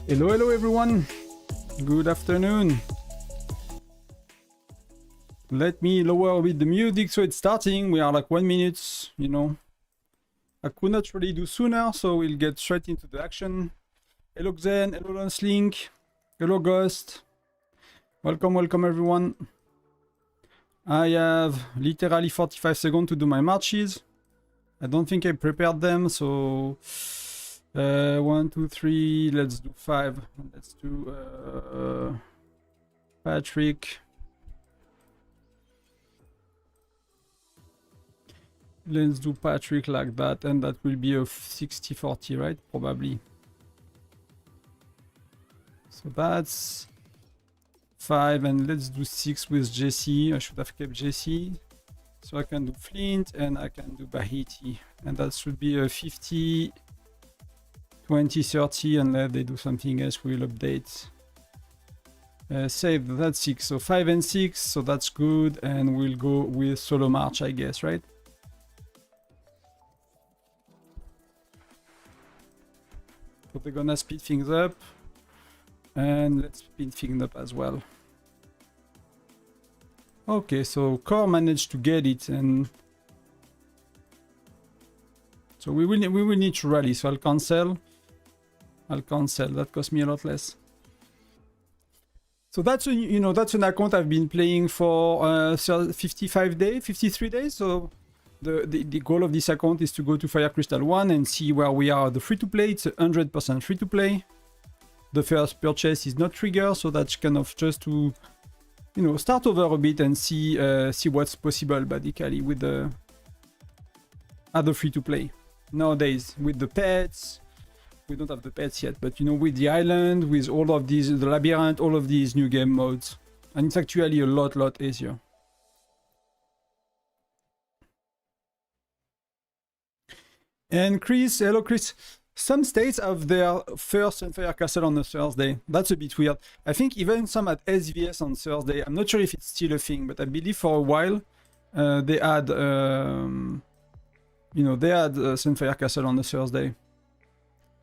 Hello, hello everyone. Good afternoon. Let me lower a bit the music so it's starting. We are like 1 minute, you know. I could not really do sooner, so we'll get straight into the action. Hello Xen, hello Lancelink, hello Ghost. Welcome, welcome everyone. I have literally 45 seconds to do my marches. I don't think I prepared them, so 1, 2, 3, let's do 5. Let's do Patrick. Let's do Patrick like that, and that will be a 60-40, right? Probably. So that's 5, and let's do 6 with Jesse. I should have kept Jesse. So I can do Flint, and I can do Bahiti. And that should be a 50, 20, 30, unless they do something else, we'll update. Save, that's 6. So 5 and 6, so that's good. And we'll go with solo march, I guess, right? So they're gonna speed things up, and let's speed things up as well. Okay, so Core managed to get it, and so we will need to rally. So I'll cancel. That cost me a lot less. So that's that's an account I've been playing for 55 days, 53 days. So the goal of this account is to go to Fire Crystal 1 and see where we are. The free-to-play, it's 100% free-to-play. The first purchase is not triggered, so that's kind of just to, start over a bit and see what's possible, basically, with the other free-to-play. Nowadays, with the pets, we don't have the pets yet, but, with the island, with all of these, the labyrinth, all of these new game modes. And it's actually a lot easier. And Chris, hello Chris. Some states have their first Sunfire Castle on a Thursday. That's a bit weird. I think even some at SVS on Thursday. I'm not sure if it's still a thing, but I believe for a while they had, Sunfire Castle on a Thursday.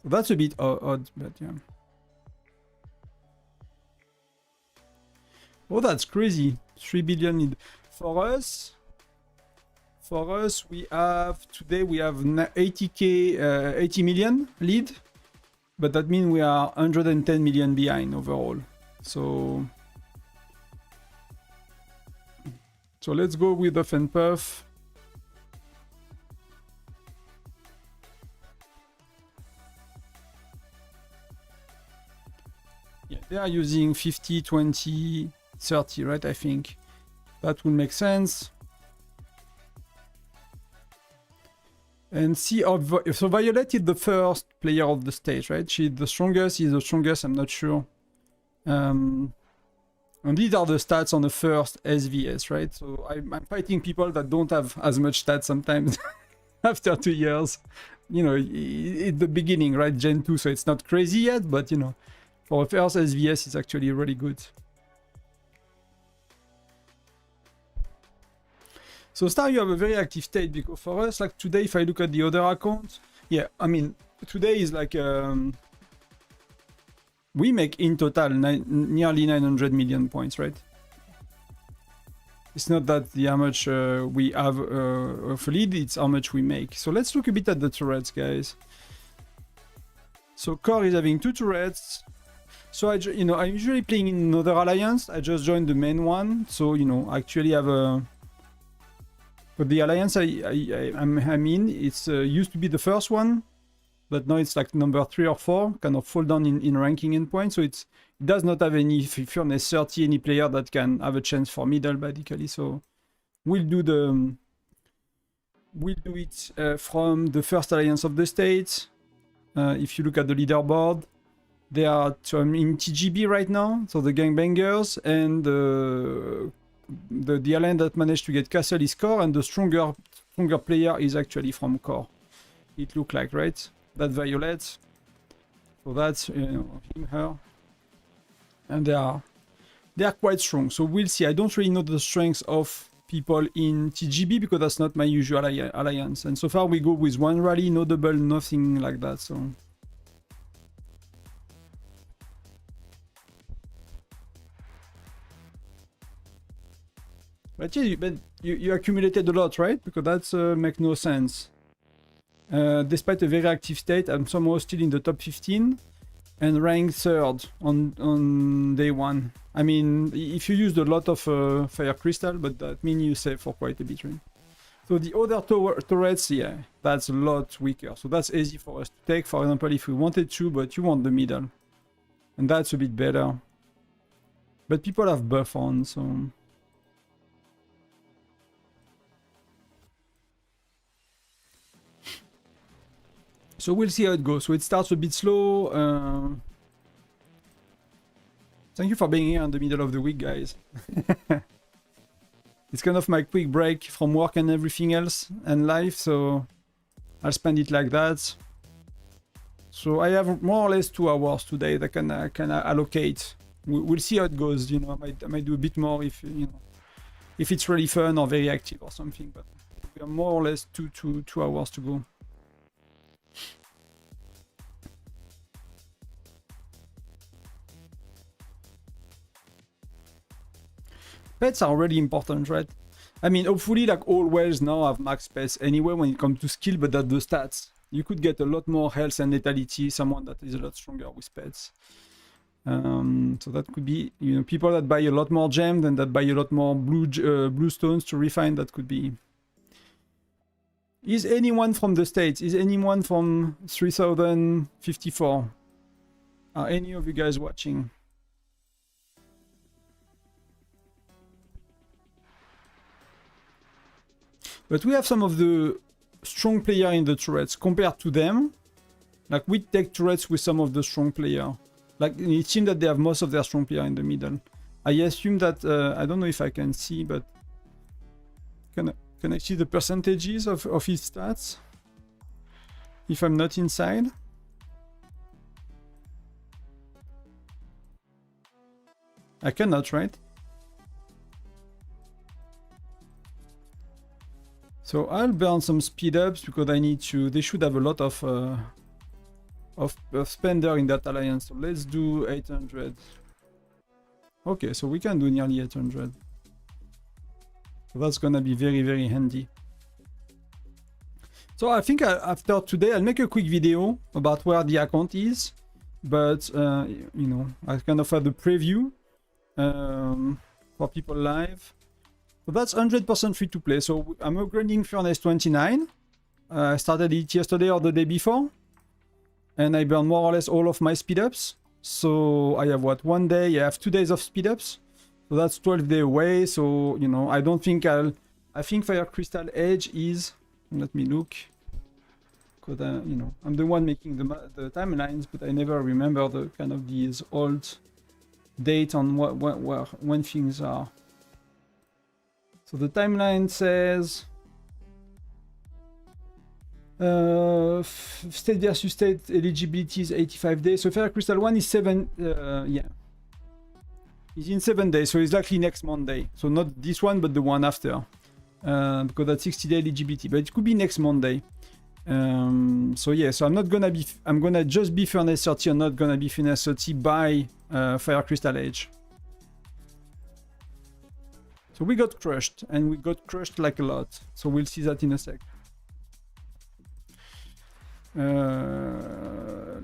So that's a bit odd, but yeah. Oh, that's crazy. 3 billion for us. For us, today we have 80k, 80 million lead, but that means we are 110 million behind overall. So let's go with Huff and Puff. Yeah, they are using 50, 20, 30, right? I think that will make sense. And see, so Violet is the first player of the stage, right? She's the strongest, I'm not sure. And these are the stats on the first SVS, right? So I'm fighting people that don't have as much stats sometimes after 2 years. It's the beginning, right? Gen 2, so it's not crazy yet, but for the first SVS, it's actually really good. So Star, you have a very active state, because for us, like today, if I look at the other account, yeah, I mean, today is like, we make in total nearly 900 million points, right? It's not that how much we have of lead, it's how much we make. So let's look a bit at the turrets, guys. So Core is having 2 turrets. So I'm usually playing in another alliance. I just joined the main one. So, I actually have a... But the alliance I'm in, it's used to be the first one, but now it's like number 3 or 4, kind of fall down in ranking and points. So it does not have any furnace 30, any player that can have a chance for middle, basically. So we'll do it from the first alliance of the state. If you look at the leaderboard, they are in TGB right now, so the gangbangers, and the island that managed to get castle is Core, and the stronger player is actually from Core. It looked like, right? That Violet. So that's him, her, and they are quite strong. So we'll see. I don't really know the strengths of people in TGB because that's not my usual alliance. And so far we go with 1 rally, no double, nothing like that. So But yeah, you accumulated a lot, right? Because that's make no sense. Despite a very active state, I'm somehow still in the top 15 and ranked 3rd on day 1. I mean, if you used a lot of fire crystal, but that means you save for quite a bit, right? So the other turrets, yeah, that's a lot weaker. So that's easy for us to take, for example, if we wanted to, but you want the middle. And that's a bit better. But people have buff on, so... So we'll see how it goes. So it starts a bit slow. Thank you for being here in the middle of the week, guys. It's kind of my quick break from work and everything else and life, so I'll spend it like that. So I have more or less 2 hours today that I can allocate. We'll see how it goes. You know, I might do a bit more if if it's really fun or very active or something. But we have more or less two hours to go. Pets are really important, right? I mean, hopefully, like all wells now have max pets anyway when it comes to skill, but that's the stats. You could get a lot more health and lethality, someone that is a lot stronger with pets. So that could be, you know, people that buy a lot more gems and that buy a lot more blue stones to refine. That could be. Is anyone from the States? Is anyone from 3054? Are any of you guys watching? But we have some of the strong players in the turrets compared to them. Like we take turrets with some of the strong players. Like it seems that they have most of their strong players in the middle. I assume that I don't know if I can see, but can I see the percentages of his stats? If I'm not inside. I cannot, right? So I'll burn some speed ups because I need to. They should have a lot of spender in that alliance. So let's do 800. Okay, so we can do nearly 800. So that's gonna be very, very handy. So I think after today I'll make a quick video about where the account is, but you know, I kind of had a preview for people live. So that's 100% free to play. So I'm upgrading Furnace 29. I started it yesterday or the day before. And I burn more or less all of my speed ups. So I have what, 1 day? I have 2 days of speed ups. So that's 12 days away. So, you know, I don't think I think Fire Crystal Edge is, let me look. Because, you know, I'm the one making the timelines, but I never remember the kind of these old date on when things are. So the timeline says state versus state eligibility is 85 days. So Fire Crystal 1 is 7, yeah. It's in 7 days, so it's likely next Monday. So not this one, but the one after. Because that's 60-day eligibility, but it could be next Monday. So yeah, so I'm gonna just be Furnace 30, I'm not gonna be Furnace 30 by Fire Crystal Age. So we got crushed, and we got crushed like a lot. So we'll see that in a sec.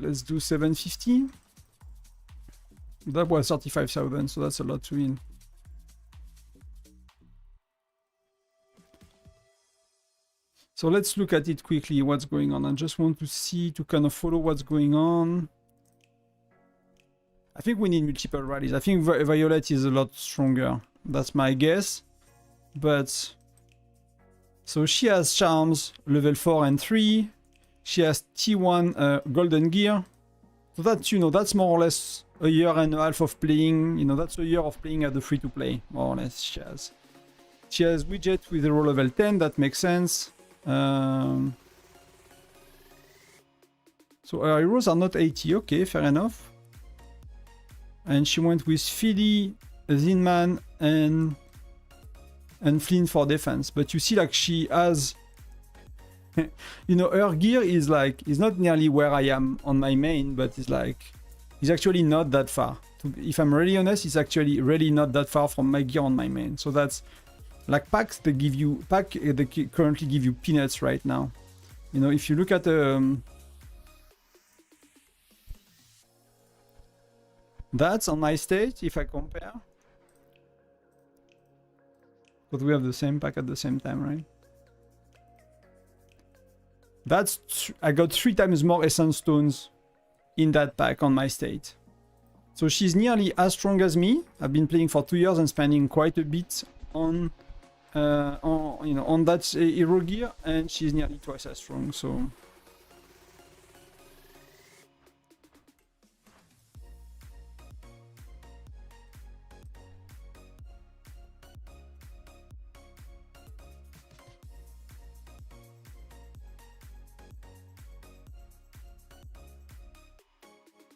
Let's do 750. That was 35,000, so that's a lot to win. So let's look at it quickly, what's going on. I just want to see, to kind of follow what's going on. I think we need multiple rallies. I think Violet is a lot stronger. That's my guess. But so she has charms level 4 and 3. She has T1 golden gear. So that's, you know, that's more or less a year and a half of playing. You know, that's a year of playing at the free to play, more or less. She has widget with a roll level 10. That makes sense. So her heroes are not 80. Okay, fair enough. And she went with Philly, Zinman, and Flynn for defense. But you see, like, she has, you know, her gear is like, is not nearly where I am on my main, but it's like, it's actually not that far. If I'm really honest, it's actually really not that far from my gear on my main. So that's, Like packs, they currently give you peanuts right now. You know, if you look at that's on my stage, if I compare. But we have the same pack at the same time, right? I got 3 times more essence stones in that pack on my state. So she's nearly as strong as me. I've been playing for 2 years and spending quite a bit on that hero gear, and she's nearly twice as strong. So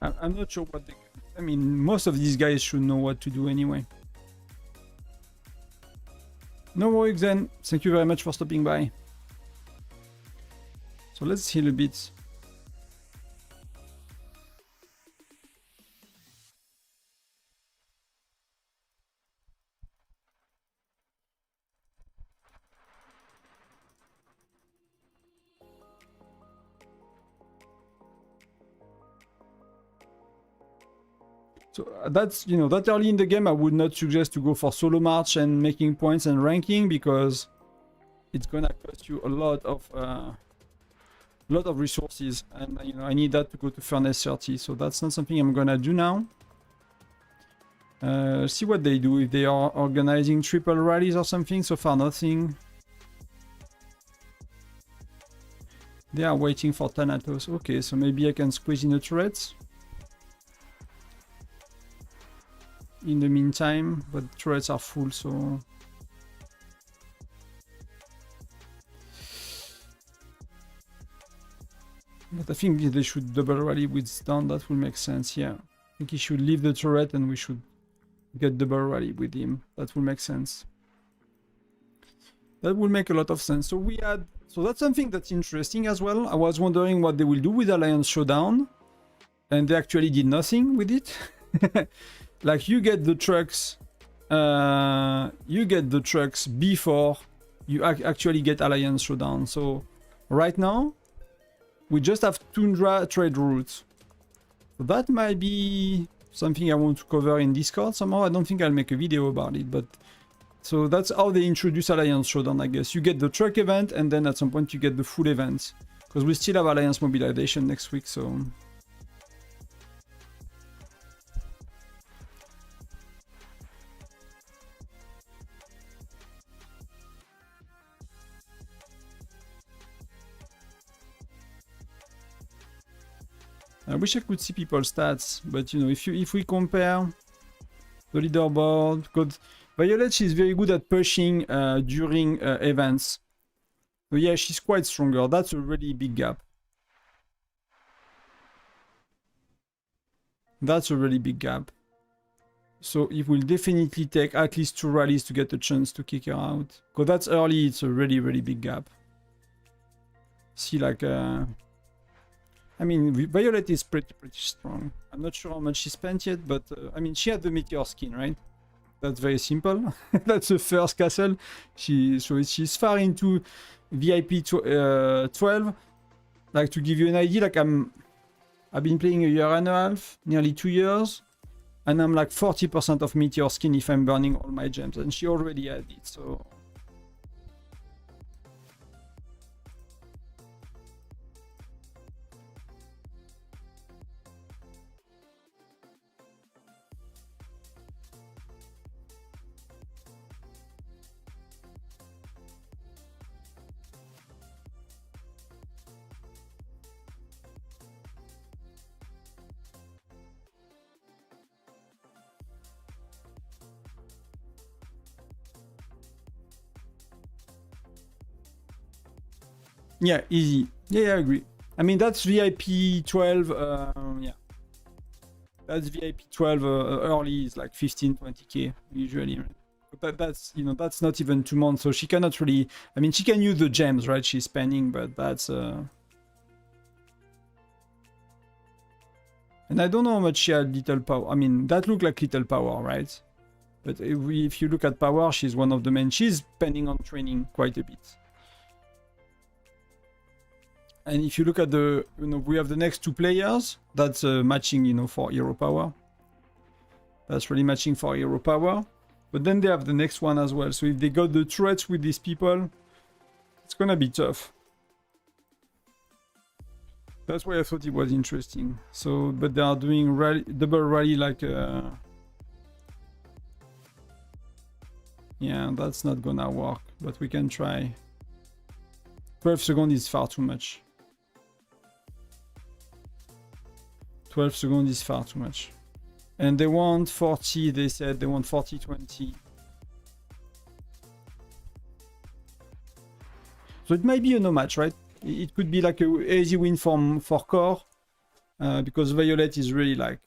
I'm not sure what I mean, most of these guys should know what to do anyway. No worries then. Thank you very much for stopping by. So let's heal a bit. So that's, you know, that early in the game I would not suggest to go for solo march and making points and ranking, because it's gonna cost you a lot of resources, and you know, I need that to go to Furnace 30, so that's not something I'm gonna do now. See what they do, if they are organizing triple rallies or something. So far nothing. They are waiting for Thanatos. Okay, so maybe I can squeeze in a turret in the meantime, but turrets are full, so but I think they should double rally with Stan. That will make sense. Yeah, I think he should leave the turret and we should get double rally with him. That will make sense. That will make a lot of sense. So that's something that's interesting as well. I was wondering what they will do with Alliance Showdown, and they actually did nothing with it. Like, you get the trucks before you actually get Alliance Showdown. So right now we just have Tundra trade routes. So that might be something I want to cover in Discord somehow. I don't think I'll make a video about it, but so that's how they introduce Alliance Showdown, I guess. You get the truck event, and then at some point you get the full event, because we still have Alliance Mobilization next week. So I wish I could see people's stats, but you know, if we compare the leaderboard, because Violet, she's very good at pushing during events. So yeah, she's quite stronger. That's a really big gap. That's a really big gap. So it will definitely take at least 2 rallies to get a chance to kick her out. Because that's early, it's a really, really big gap. See, like, I mean, Violet is pretty strong. I'm not sure how much she spent yet, but I mean, she had the meteor skin, right? That's very simple. That's the first castle. So she's far into VIP 12. Like, to give you an idea, like, I've been playing a year and a half, nearly 2 years, and I'm like 40% of meteor skin if I'm burning all my gems, and she already had it, so. Yeah, easy. Yeah, I agree. I mean, that's VIP 12. Yeah, that's VIP 12 early is like 15-20k usually. Right? But that's, you know, that's not even 2 months, so she cannot really. I mean, she can use the gems, right? She's spending, but that's. And I don't know how much she had little power. I mean, that looked like little power, right? But if you look at power, she's one of the main. She's spending on training quite a bit. And if you look at the, we have the next two players. That's matching, for hero power. That's really matching for hero power. But then they have the next one as well. So if they got the turrets with these people, it's gonna be tough. That's why I thought it was interesting. So, but they are doing double rally like. Yeah, that's not gonna work. But we can try. 12 seconds is far too much. 12 seconds is far too much. And they want 40, they said they want 40-20. So it might be a no match, right? It could be like a easy win for core. Because Violet is really like...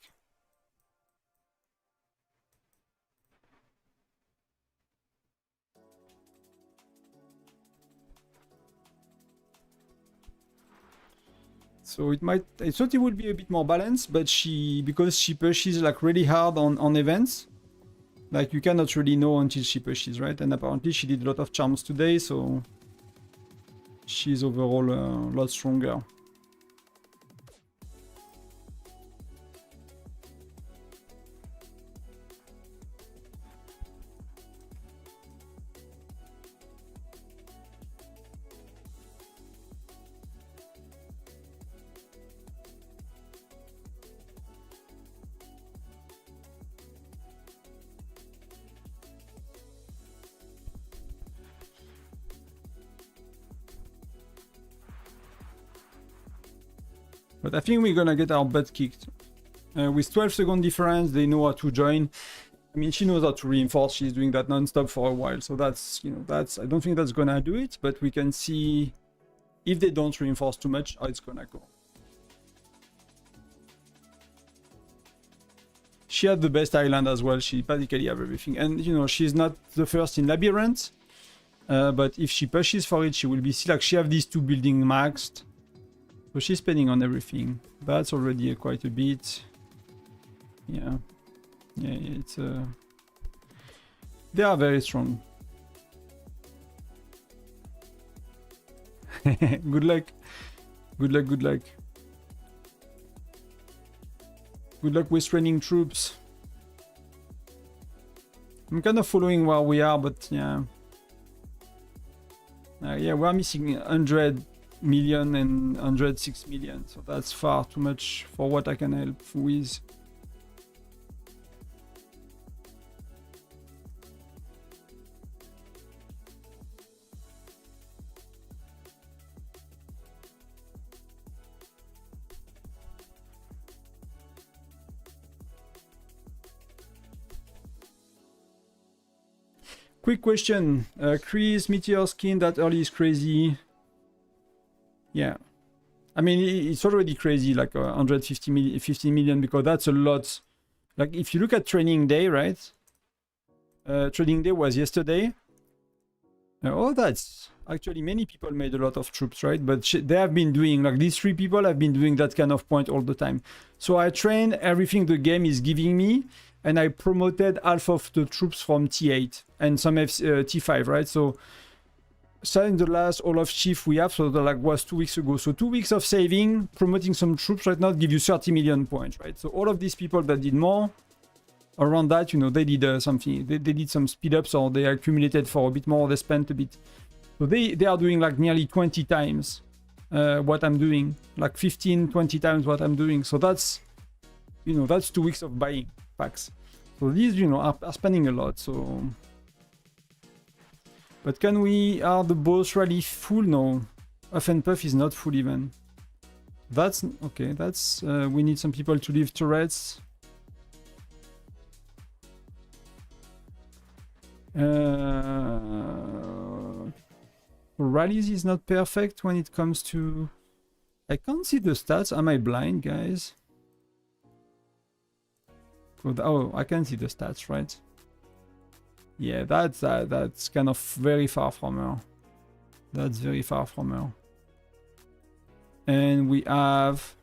So it might, I thought it would be a bit more balanced, but because she pushes like really hard on events, like you cannot really know until she pushes, right? And apparently she did a lot of charms today, so she's overall a lot stronger. But I think we're gonna get our butt kicked. With 12 second difference, they know how to join. I mean, she knows how to reinforce. She's doing that non-stop for a while. So that's, I don't think that's gonna do it. But we can see if they don't reinforce too much, how it's gonna go. She had the best island as well. She practically have everything. And, she's not the first in Labyrinth. But if she pushes for it, she will be like she have these two buildings maxed. So she's spending on everything. That's already quite a bit. Yeah. Yeah, it's they are very strong. Good luck. Good luck, good luck. Good luck with training troops. I'm kind of following where we are, but yeah. Yeah, we're missing 100 million and 106 million, so that's far too much for what I can help with. Quick question, Chris, Meteor skin that early is crazy. Yeah, I mean, it's already crazy, like 150 million, 50 million, because that's a lot. Like, if you look at Training Day, right? Training Day was yesterday. Oh, that's actually many people made a lot of troops, right? But they have been doing, like, these three people have been doing that kind of point all the time. So I trained everything the game is giving me, and I promoted half of the troops from T8 and some T5, right? So in the last All of Chief we have, so that like was 2 weeks ago. So 2 weeks of saving, promoting some troops right now give you 30 million points, right? So all of these people that did more around that, they did something. They did some speed ups, or they accumulated for a bit more. They spent a bit. So they are doing like nearly 20 times what I'm doing, like 15, 20 times what I'm doing. So that's, that's 2 weeks of buying packs. So these, are spending a lot. So. But are the boss really full? No. Huff and Puff is not full even. That's, okay, that's, we need some people to leave turrets. Rallies is not perfect when it comes to... I can't see the stats. Am I blind, guys? Oh, I can see the stats, right? Yeah, that's kind of very far from her. That's very far from her. And we have...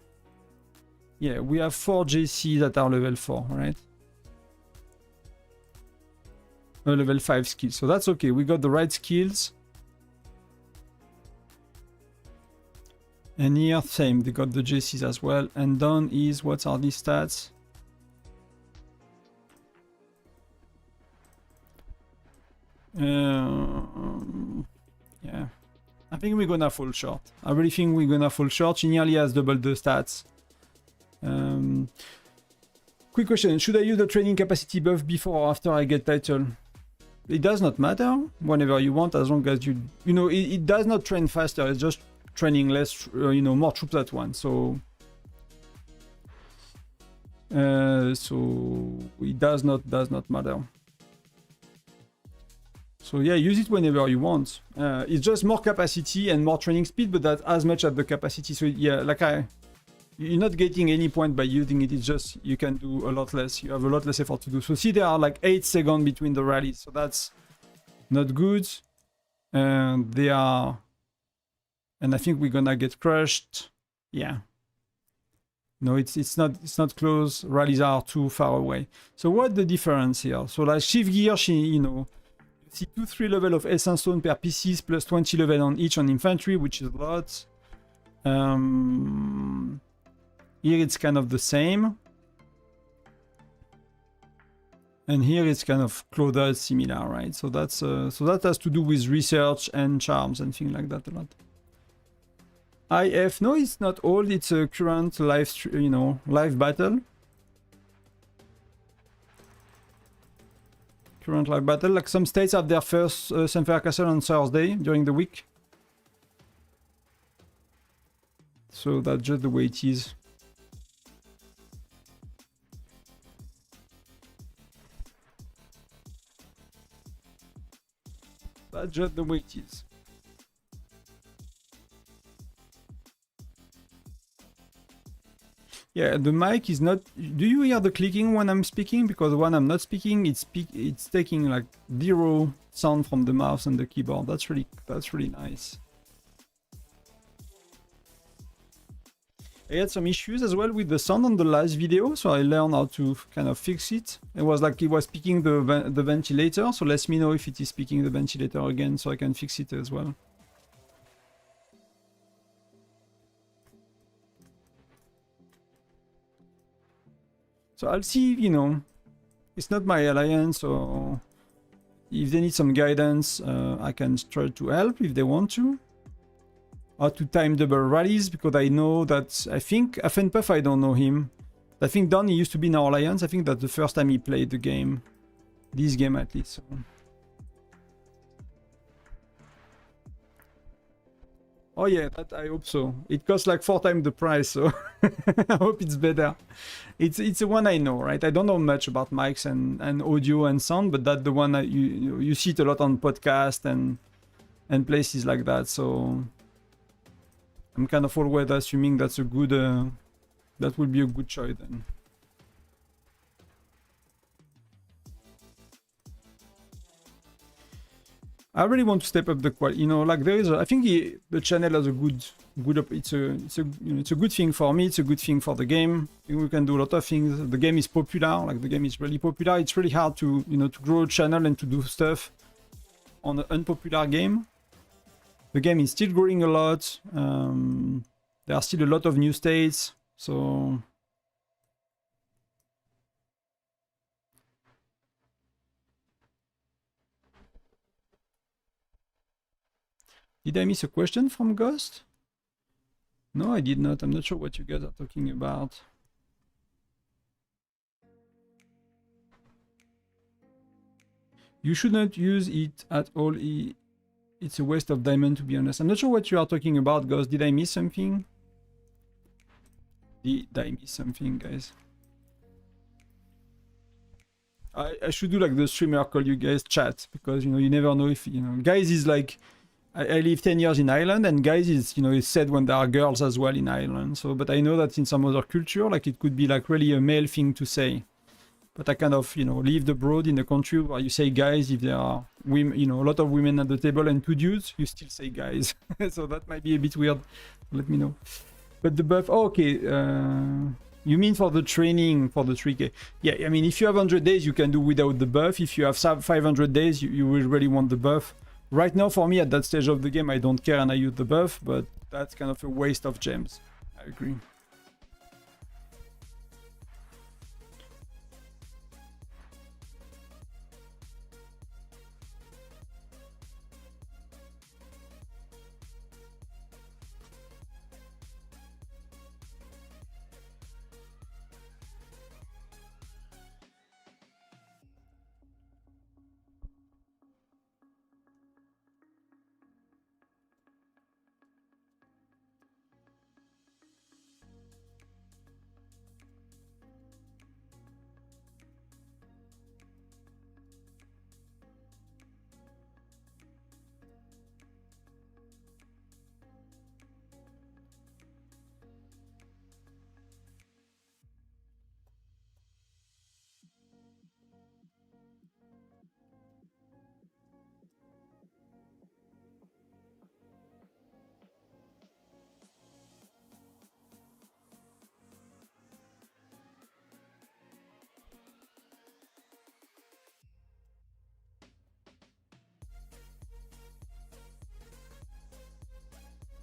Yeah, we have 4 JC that are level 4, right? level 5 skills. So that's okay. We got the right skills. And here, same. They got the JCs as well. And down is, what are these stats? Yeah. I think we're gonna fall short. I really think we're gonna fall short. She nearly has double the stats. Quick question. Should I use the training capacity buff before or after I get title? It does not matter. Whenever you want, as long as you know, it does not train faster. It's just training less, you know, more troops at once. So it does not matter. So yeah, use it whenever you want. It's just more capacity and more training speed, but that's as much as the capacity. So yeah, like you're not getting any point by using it. It's just you can do a lot less. You have a lot less effort to do. So see, there are like 8 seconds between the rallies. So that's not good. And they are, and I think we're gonna get crushed. Yeah. No, it's not close. Rallies are too far away. So what's the difference here? So like shift gear, you know. See 2-3 level of essence stone per PCs plus 20 level on each on infantry, which is a lot. Here it's kind of the same. And here it's kind of closer, similar, right? So that's so that has to do with research and charms and things like that a lot. IF, no, it's not old. It's a current live, you know, live battle. Current live battle. Like some states have their first Sunfire Castle on Thursday during the week. So that's just the way it is. That's just the way it is. Yeah, the mic is not... Do you hear the clicking when I'm speaking? Because when I'm not speaking, it's taking like 0 sound from the mouse and the keyboard. That's really nice. I had some issues as well with the sound on the last video, so I learned how to kind of fix it. It was like it was speaking the ventilator, so let me know if it is speaking the ventilator again, so I can fix it as well. So I'll see, you know, it's not my alliance, so if they need some guidance, I can try to help if they want to. How to time double rallies, because I know that, I think, Affenpuff, I don't know him. I think Don, he used to be in our alliance. I think that's the first time he played the game. This game at least. So. Oh yeah, that I hope so. It costs like 4 times the price, so I hope it's better. It's the one I know, right? I don't know much about mics and audio and sound, but that's the one that you see it a lot on podcasts and places like that. So I'm kind of always assuming that's a good that will be a good choice then. I really want to step up the quality. You know, like there is, I think the channel has a good. It's a good thing for me. It's a good thing for the game. I think we can do a lot of things. The game is popular. Like the game is really popular. It's really hard to to grow a channel and to do stuff on an unpopular game. The game is still growing a lot. There are still a lot of new states. So. Did I miss a question from Ghost? No, I did not. I'm not sure what you guys are talking about. You should not use it at all. It's a waste of diamond, to be honest. I'm not sure what you are talking about, Ghost. Did I miss something? Did I miss something, guys? I should do like the streamer call you guys chat, because you never know if guys is like I live 10 years in Ireland, and guys is is said when there are girls as well in Ireland. So, but I know that in some other culture, like it could be like really a male thing to say. But I kind of lived abroad in a country where you say guys if there are women, a lot of women at the table and 2 dudes, you still say guys. So that might be a bit weird. Let me know. But the buff, oh, okay. You mean for the training, for the 3K? Yeah, I mean, if you have 100 days, you can do without the buff. If you have 500 days, you will really want the buff. Right now, for me, at that stage of the game, I don't care and I use the buff, but that's kind of a waste of gems. I agree.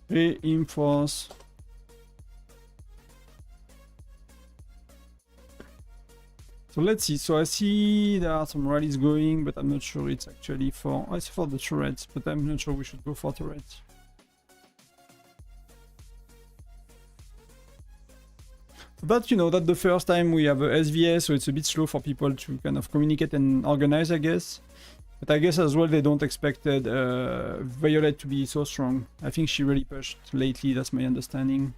Reinforce. So let's see. So I see there are some rallies going, but I'm not sure it's actually for... Oh, it's for the turrets, but I'm not sure we should go for turrets. So that, you know, that's the first time we have a SVS, so it's a bit slow for people to kind of communicate and organize, I guess. But I guess as well they don't expect Violet to be so strong. I think she really pushed lately, that's my understanding.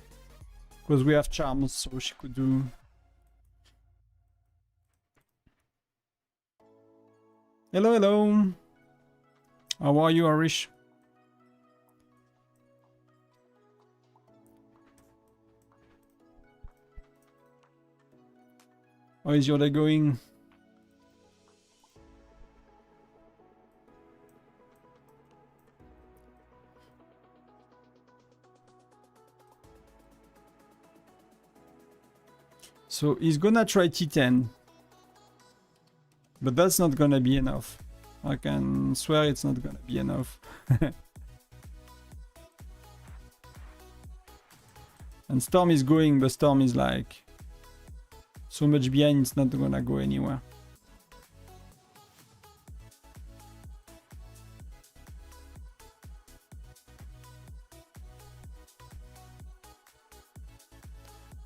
Because we have charms, so she could do... Hello, hello! How are you, Arish? How is your day going? So he's gonna try T10. But that's not gonna be enough. I can swear it's not gonna be enough. And Storm is going, but Storm is like so much behind, it's not gonna go anywhere.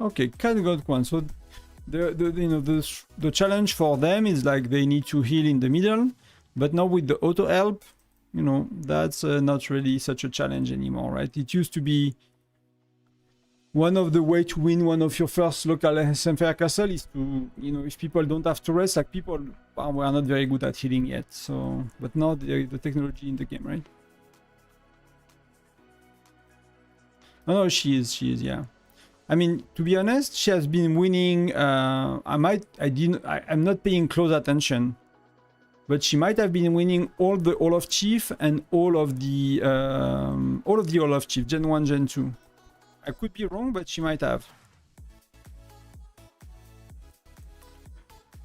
Okay, Cat got one. So the challenge for them is like they need to heal in the middle, but now with the auto help, you know, that's not really such a challenge anymore, right? It used to be one of the way to win one of your first local Sunfire Castle is to, you know, if people don't have turrets, like people were not very good at healing yet. So, but now the technology in the game, right? Oh no, she is, yeah. I mean, to be honest, she has been winning. I'm not paying close attention, but she might have been winning all the Olaf Chief and all of the Olaf Chief, Gen 1, Gen 2. I could be wrong, but she might have.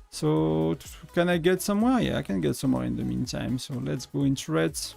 So, can I get somewhere? Yeah, I can get somewhere in the meantime. So let's go in threads.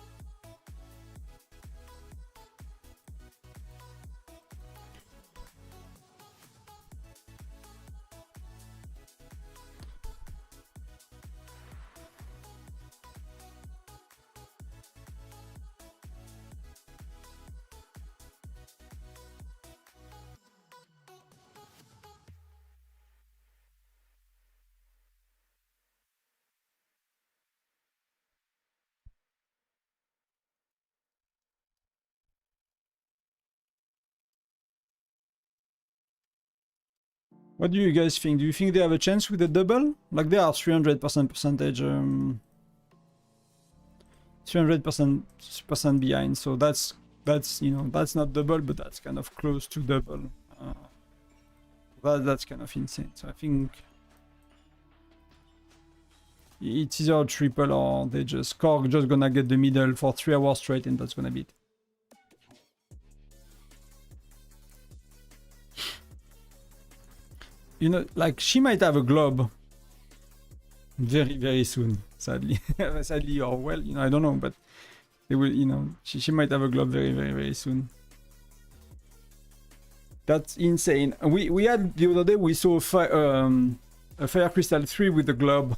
What do you guys think? Do you think they have a chance with the double? Like they are 300% percentage, 300% behind. So that's you know, that's not double, but that's kind of close to double. That's kind of insane. So I think it's either a triple or they just Korg just gonna get the middle for 3 hours straight, and that's gonna be it. you know, like she might have a globe very, very soon, sadly. Sadly, or well, you know, I don't know, but they will, you know, she might have a globe very, very, very soon. That's insane. We had the other day, we saw a Fire Crystal 3 with the globe.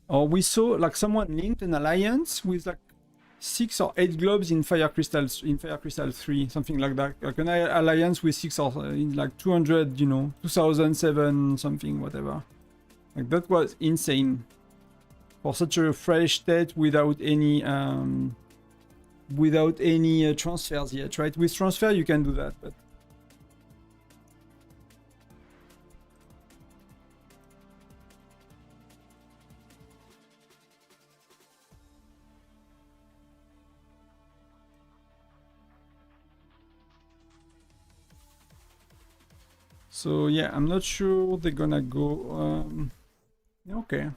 Or we saw like someone linked an alliance with like 6 or 8 globes in Fire Crystal 3, something like that. Like an alliance with 6 or in like 200, you know, 2007 something, whatever. Like that was insane for such a fresh state without any transfers yet, right? With transfer you can do that, but so yeah, I'm not sure they're gonna go okay.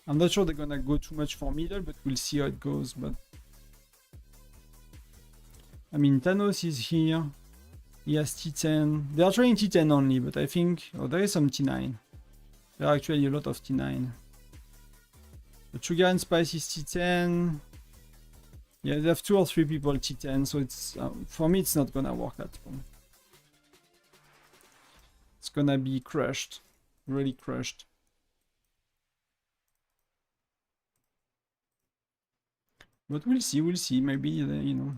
I'm not sure they're gonna go too much for middle, but we'll see how it goes. But I mean, Thanos is here. He has T10. They are trying T10 only, but I think... Oh, there is some T9. There are actually a lot of T9. The Sugar and Spice is T10. Yeah, they have 2 or 3 people T10, so it's... for me, it's not gonna work at all. It's gonna be crushed. Really crushed. But we'll see. Maybe, you know...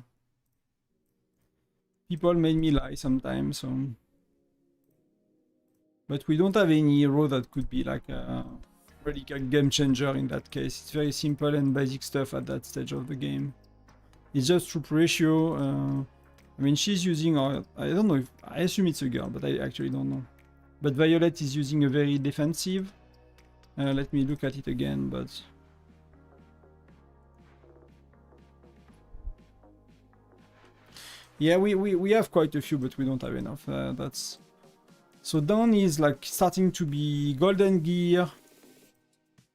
People made me lie sometimes, so... But we don't have any hero that could be like a really a game changer in that case. It's very simple and basic stuff at that stage of the game. It's just troop ratio. I mean, she's using, or I don't know if, I assume it's a girl, but I actually don't know. But Violet is using a very defensive. Let me look at it again, but... Yeah, we have quite a few, but we don't have enough. That's... So Dawn is like starting to be golden gear.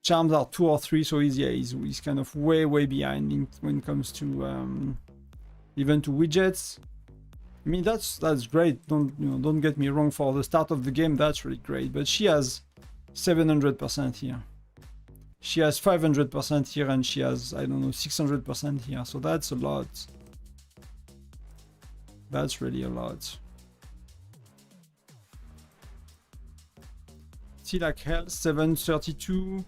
Charms are 2 or 3, so he's kind of way behind when it comes to even to widgets. I mean, that's great. Don't get me wrong. For the start of the game, that's really great. But she has 700% here. She has 500% here, and she has, I don't know, 600% here. So that's a lot. That's really a lot. See, like health 732,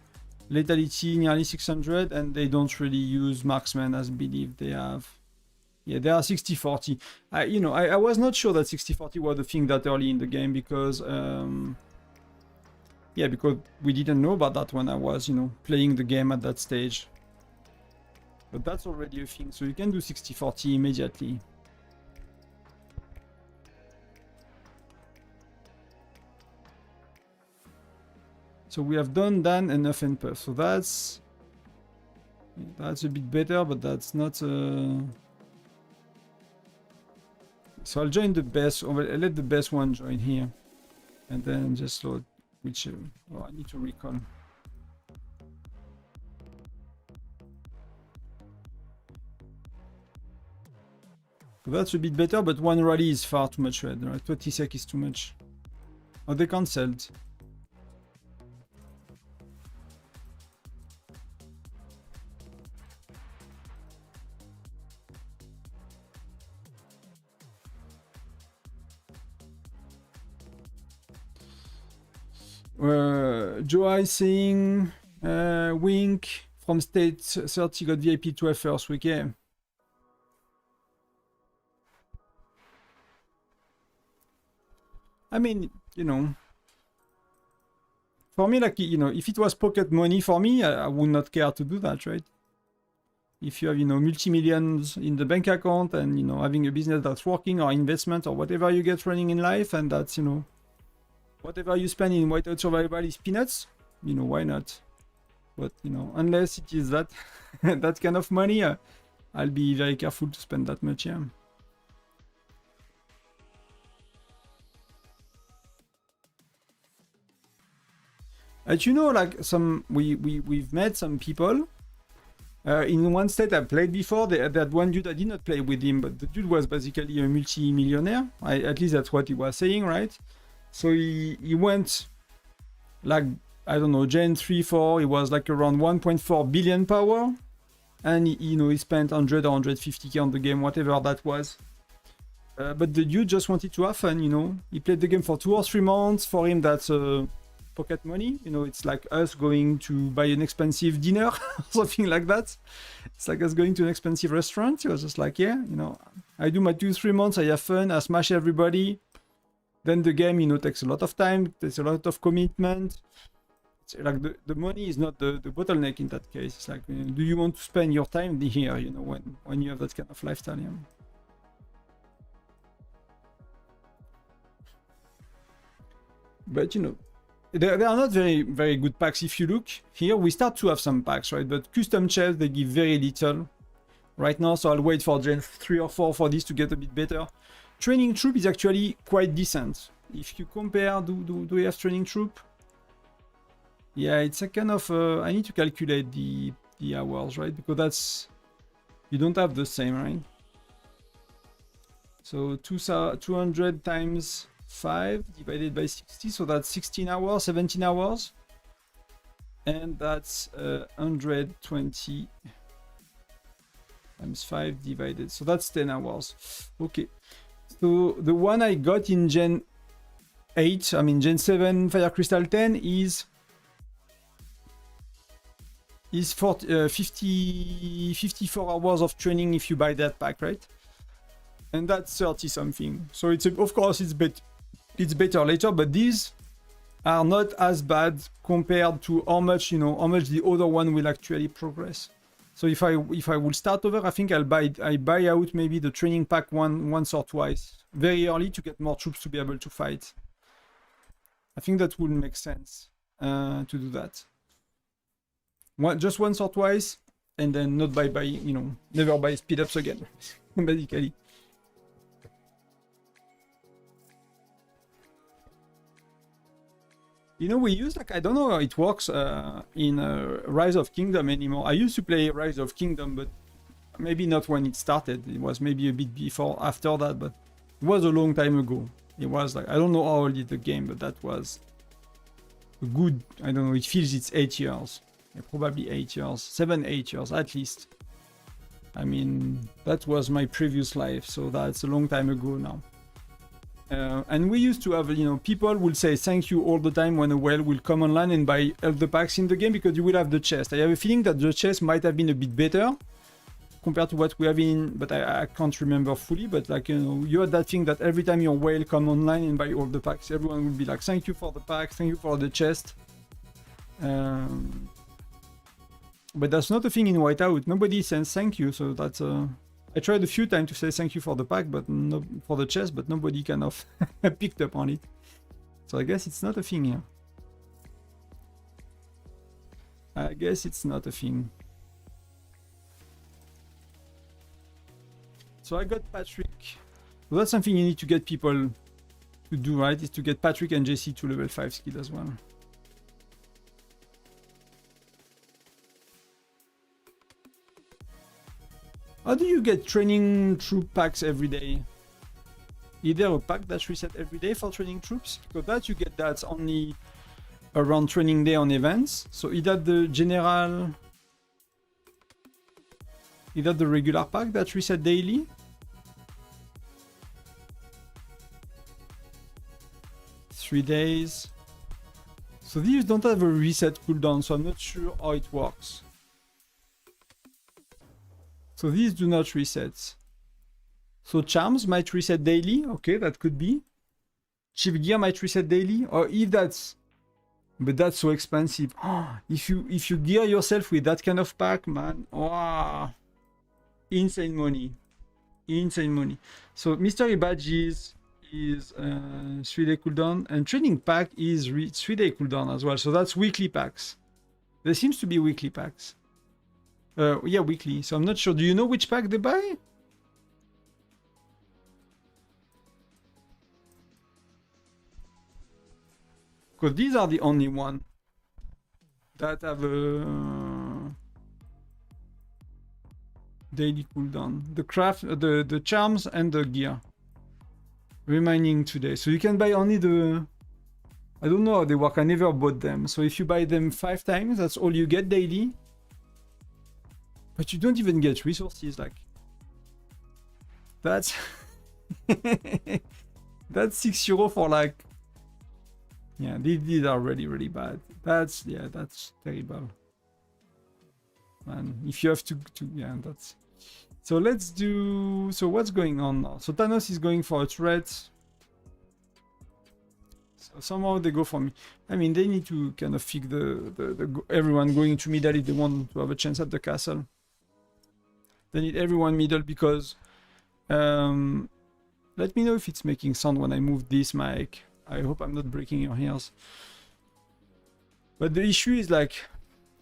lethality nearly 600, and they don't really use marksman as believe they have. Yeah, they are 60-40. I was not sure that 60-40 was a thing that early in the game because yeah, because we didn't know about that when I was, playing the game at that stage. But that's already a thing, so you can do 60-40 immediately. So we have done Dan and Nuff and Puff. So that's a bit better, but that's not. So I'll join the best. Or I'll let the best one join here, and then just load which. Oh, I need to recall. So that's a bit better, but one rally is far too much red. Right? 20 sec is too much. Oh, they cancelled. Joa is saying Wink from state 30 got VIP 12 first week. Yeah. I mean, for me, like, if it was pocket money for me, I would not care to do that, right? If you have, multi-millions in the bank account and, having a business that's working or investment or whatever you get running in life, and that's, whatever you spend in Whiteout Survival is peanuts, why not? But, unless it is that, that kind of money, I'll be very careful to spend that much, yeah. But like we've met some people In one state I played before, that one dude I did not play with him, but the dude was basically a multi-millionaire. At least that's what he was saying, right? So he went like, I don't know, Gen 3, 4, he was like around 1.4 billion power. And he spent 100 or 150k on the game, whatever that was. But the dude just wanted to have fun, He played the game for 2 or 3 months. For him, that's pocket money. It's like us going to buy an expensive dinner or something like that. It's like us going to an expensive restaurant. He was just like, yeah, I do my 2-3 months, I have fun, I smash everybody. Then the game, takes a lot of time, there's a lot of commitment. It's like the money is not the bottleneck in that case. It's like, do you want to spend your time here, when you have that kind of lifestyle, But, there are not very, very good packs. If you look here, we start to have some packs, right? But custom chests, they give very little right now. So I'll wait for Gen 3 or 4 for this to get a bit better. Training troop is actually quite decent. If you compare, do we have training troop? Yeah, it's a kind of, I need to calculate the hours, right? Because you don't have the same, right? So 200 times 5 divided by 60, so that's 16 hours, 17 hours. And that's 120 times 5 divided, so that's 10 hours. Okay, so the one I got in Gen 8, Gen 7 Fire Crystal 10 is 54 hours of training if you buy that pack, right? And that's 30 something. So of course it's better later, but these are not as bad compared to how much the other one will actually progress. So if I will start over, I think I buy out maybe the training pack once or twice very early to get more troops to be able to fight. I think that would make sense to do that. Just once or twice, and then not buy never buy speed ups again, basically. We use, I don't know how it works in Rise of Kingdom anymore. I used to play Rise of Kingdom, but maybe not when it started. It was maybe a bit before, after that, but it was a long time ago. It was I don't know how old is the game, but that was a good, I don't know, it feels it's 8 years. Yeah, probably 8 years, 7-8 years at least. That was my previous life, so that's a long time ago now. And we used to have, people will say thank you all the time when a whale will come online and buy all the packs in the game because you will have the chest. I have a feeling that the chest might have been a bit better compared to what we have in, but I can't remember fully. But you had that thing that every time your whale come online and buy all the packs, everyone will be like, thank you for the pack, thank you for the chest. But that's not a thing in Whiteout. Nobody says thank you, so that's I tried a few times to say thank you for the pack, but no, for the chest, but nobody kind of picked up on it. So I guess it's not a thing here. I guess it's not a thing. So I got Patrick. So that's something you need to get people to do, right? Is to get Patrick and Jesse to level 5 skill as well. How do you get training troop packs every day? Is there a pack that's reset every day for training troops? Because that you get that only around training day on events. So is that the general? Is that the regular pack that's reset daily? Three days. So these don't have a reset cooldown, so I'm not sure how it works. So these do not reset. So charms might reset daily. Okay, that could be. Chief gear might reset daily. Or if that's... But that's so expensive. If you gear yourself with that kind of pack, man. Wow. Insane money. Insane money. So mystery badges is 3-day cooldown. And training pack is 3-day cooldown as well. So that's weekly packs. There seems to be weekly packs. Yeah, weekly. So I'm not sure. Do you know which pack they buy? Because these are the only one that have Daily cooldown. The craft, the charms and the gear. Remaining today. So you can buy only the... I don't know how they work. I never bought them. So if you buy them 5 times, that's all you get daily. But you don't even get resources. Like... That's... That's €6 for like... Yeah, these are really, really bad. That's... Yeah, that's terrible. Man, if you have to... Yeah, that's... So let's do... So what's going on now? So Thanos is going for a threat. So somehow they go for me. I mean, they need to kind of fix everyone going to middle if they want to have a chance at the castle. They need everyone middle because... let me know if it's making sound when I move this mic. I hope I'm not breaking your ears. But the issue is like...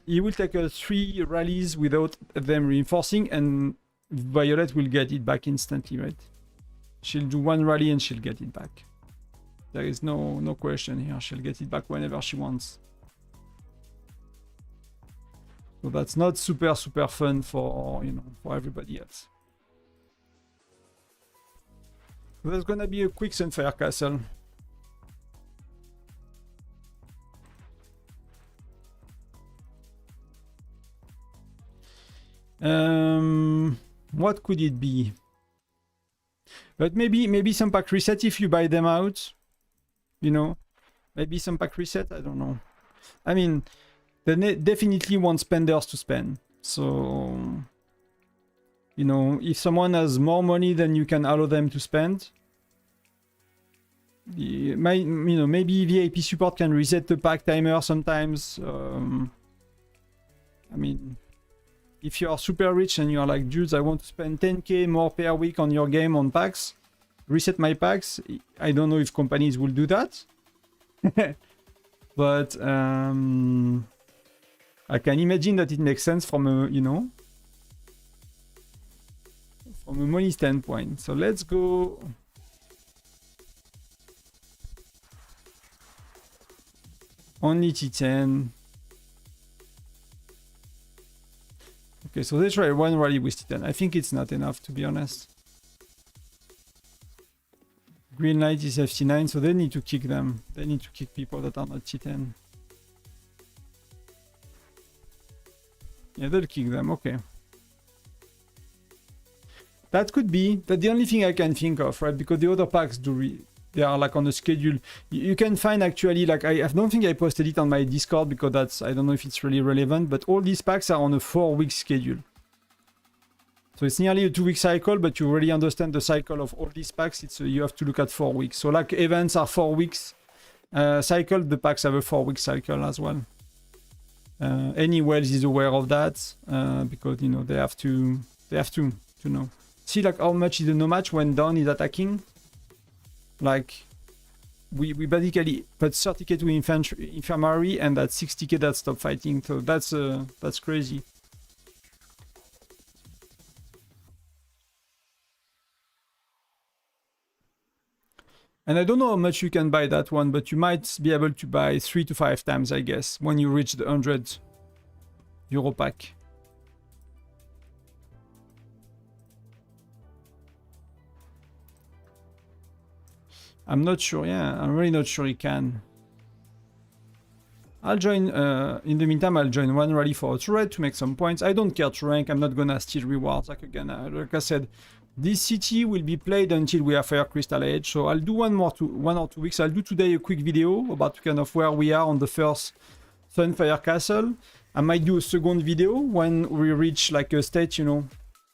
He will take 3 rallies without them reinforcing, and Violet will get it back instantly, right? She'll do 1 rally and she'll get it back. There is no question here. She'll get it back whenever she wants. So that's not super fun for, you know, for everybody else. So there's gonna be a quick Sunfire Castle. What could it be? But maybe some pack reset if you buy them out. You know, maybe some pack reset. I don't know. I mean, they definitely want spenders to spend. So, you know, if someone has more money than you can allow them to spend, you know, maybe VIP support can reset the pack timer sometimes. I mean. If you are super rich and you are like, dudes, I want to spend 10k more per week on your game on packs, reset my packs. I don't know if companies will do that. But I can imagine that it makes sense from a, you know, from a money standpoint. So let's go. Only T10. Okay, so they try 1 rally with T10. I think it's not enough, to be honest. Green light is FT9, so they need to kick them. They need to kick people that are not T10. Yeah, they'll kick them, okay. That could be. That's the only thing I can think of, right? Because the other packs they are like on a schedule. You can find actually, like, I don't think I posted it on my Discord because that's, I don't know if it's really relevant, but all these packs are on a 4-week schedule. So it's nearly a 2-week cycle, but you really understand the cycle of all these packs. It's you have to look at 4 weeks. So like events are 4 weeks cycle, the packs have a 4-week cycle as well. Any Wells is aware of that because, you know, they have to know. See like how much is the no match when Dawn is attacking? Like, we basically put 30k to infirmary and that's 60k that stop fighting. So that's crazy. And I don't know how much you can buy that one, but you might be able to buy 3 to 5 times, I guess, when you reach the €100 pack. I'm not sure, yeah, I'm really not sure you can. I'll join, in the meantime, I'll join 1 rally for a turret to make some points. I don't care to rank, I'm not gonna steal rewards. Like again, like I said, this city will be played until we have Fire Crystal Age. So I'll do 1 or 2 weeks. I'll do today a quick video about kind of where we are on the first Sunfire Castle. I might do a second video when we reach like a state, you know,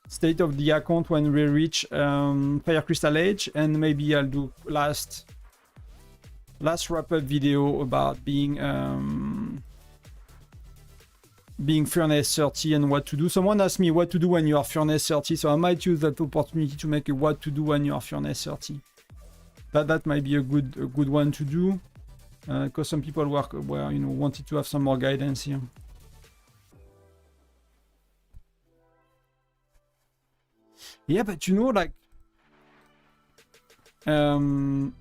state of the account when we reach Fire Crystal Age, and maybe I'll do last wrap-up video about being Furnace 30 and what to do. Someone asked me what to do when you are Furnace 30, so I might use that opportunity to make a what to do when you are Furnace 30. That might be a good one to do, because some people were you know, wanted to have some more guidance here. Yeah, but you know, like, when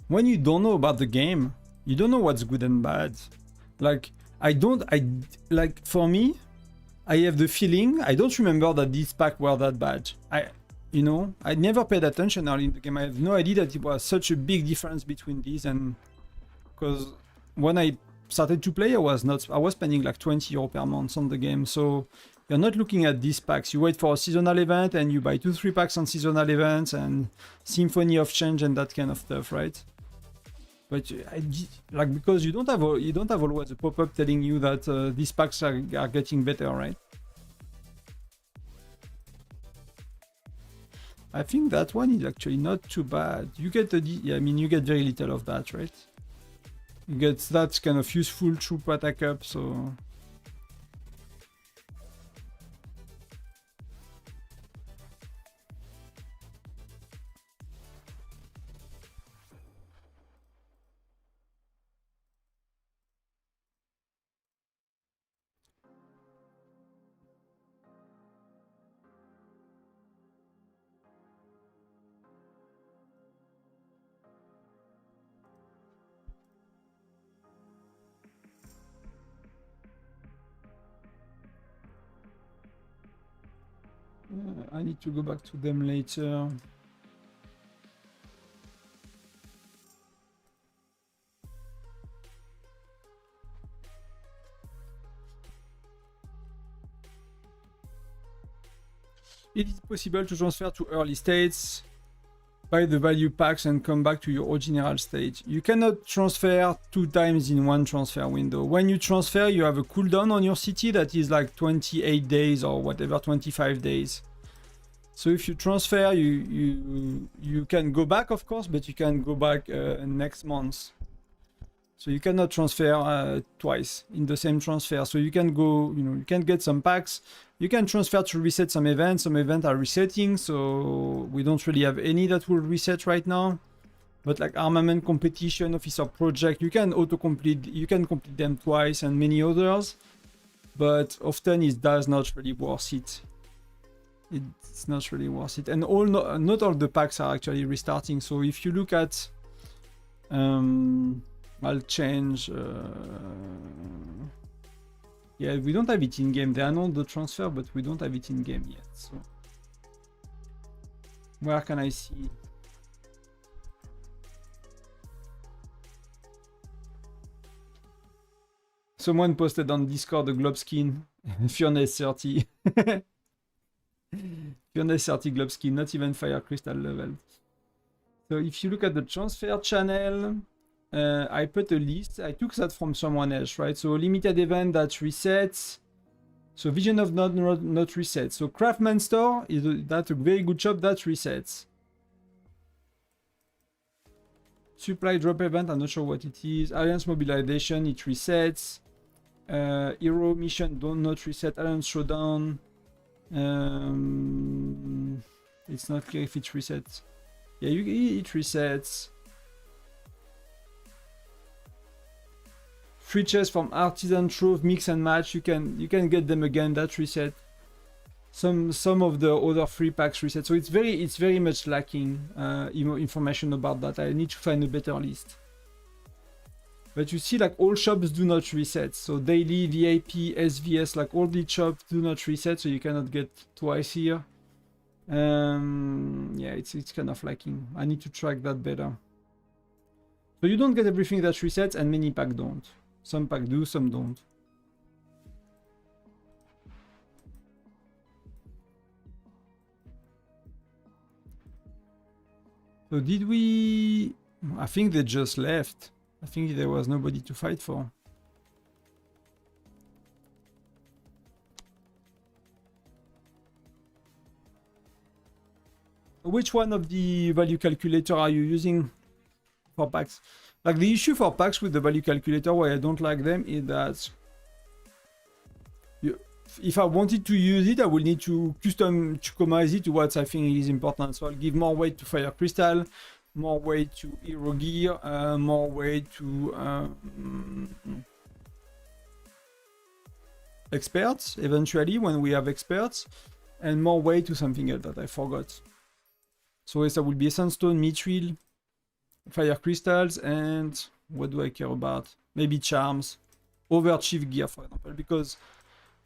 you don't know about the game, you don't know what's good and bad. Like, like, for me, I have the feeling, I don't remember that these packs were that bad. You know, I never paid attention early in the game. I have no idea that it was such a big difference between these, and because when I started to play, I was spending like 20 euro per month on the game. So you're not looking at these packs. You wait for a seasonal event and you buy 2-3 packs on seasonal events and Symphony of Change and that kind of stuff, right? But like, because you don't have always a pop-up telling you that these packs are getting better, right? I think that one is actually not too bad. You get I mean, you get very little of that, right? You get that kind of useful troop attack up, so... I need to go back to them later. It is possible to transfer to early states, buy the value packs and come back to your original state. You cannot transfer 2 times in one transfer window. When you transfer, you have a cooldown on your city that is like 28 days or whatever, 25 days. So if you transfer, you can go back, of course, but you can go back next month. So you cannot transfer twice in the same transfer. So you can go, you know, you can get some packs. You can transfer to reset some events. Some events are resetting, so we don't really have any that will reset right now. But like armament competition, officer project, you can complete them twice, and many others. But often it does not really worth it. It's not really worth it. And not all the packs are actually restarting. So if you look at, I'll change. Yeah, we don't have it in game. They announced the transfer, but we don't have it in game yet. So where can I see? Someone posted on Discord a globe skin. Furnace 30. Furnace 30 globe skin, not even fire crystal level. So if you look at the transfer channel, I put a list. I took that from someone else, right? So limited event that resets. So vision of not resets. So craftsman store that's a very good job that resets. Supply drop event, I'm not sure what it is. Alliance mobilization, it resets. Hero mission don't not reset. Alliance showdown. It's not clear if it resets. Yeah, it resets. Free chests from artisan trove, mix and match. You can get them again. That reset. Some of the other free packs reset. So it's very much lacking information about that. I need to find a better list. But you see, like, all shops do not reset. So daily, VIP, SVS, like all the shops do not reset. So you cannot get twice here. Yeah, it's kind of lacking. I need to track that better. So you don't get everything that resets, and many packs don't. Some packs do, some don't. So did we... I think they just left. I think there was nobody to fight for. Which one of the value calculator are you using for packs? Like, the issue for packs with the value calculator, why I don't like them, is that if I wanted to use it, I will need to customize it to what I think is important. So I'll give more weight to fire crystal, more weight to hero gear, more weight to experts, eventually, when we have experts, and more weight to something else that I forgot. So yes, I will be essence stone, mithril, fire crystals, and what do I care about? Maybe charms over chief gear, for example, because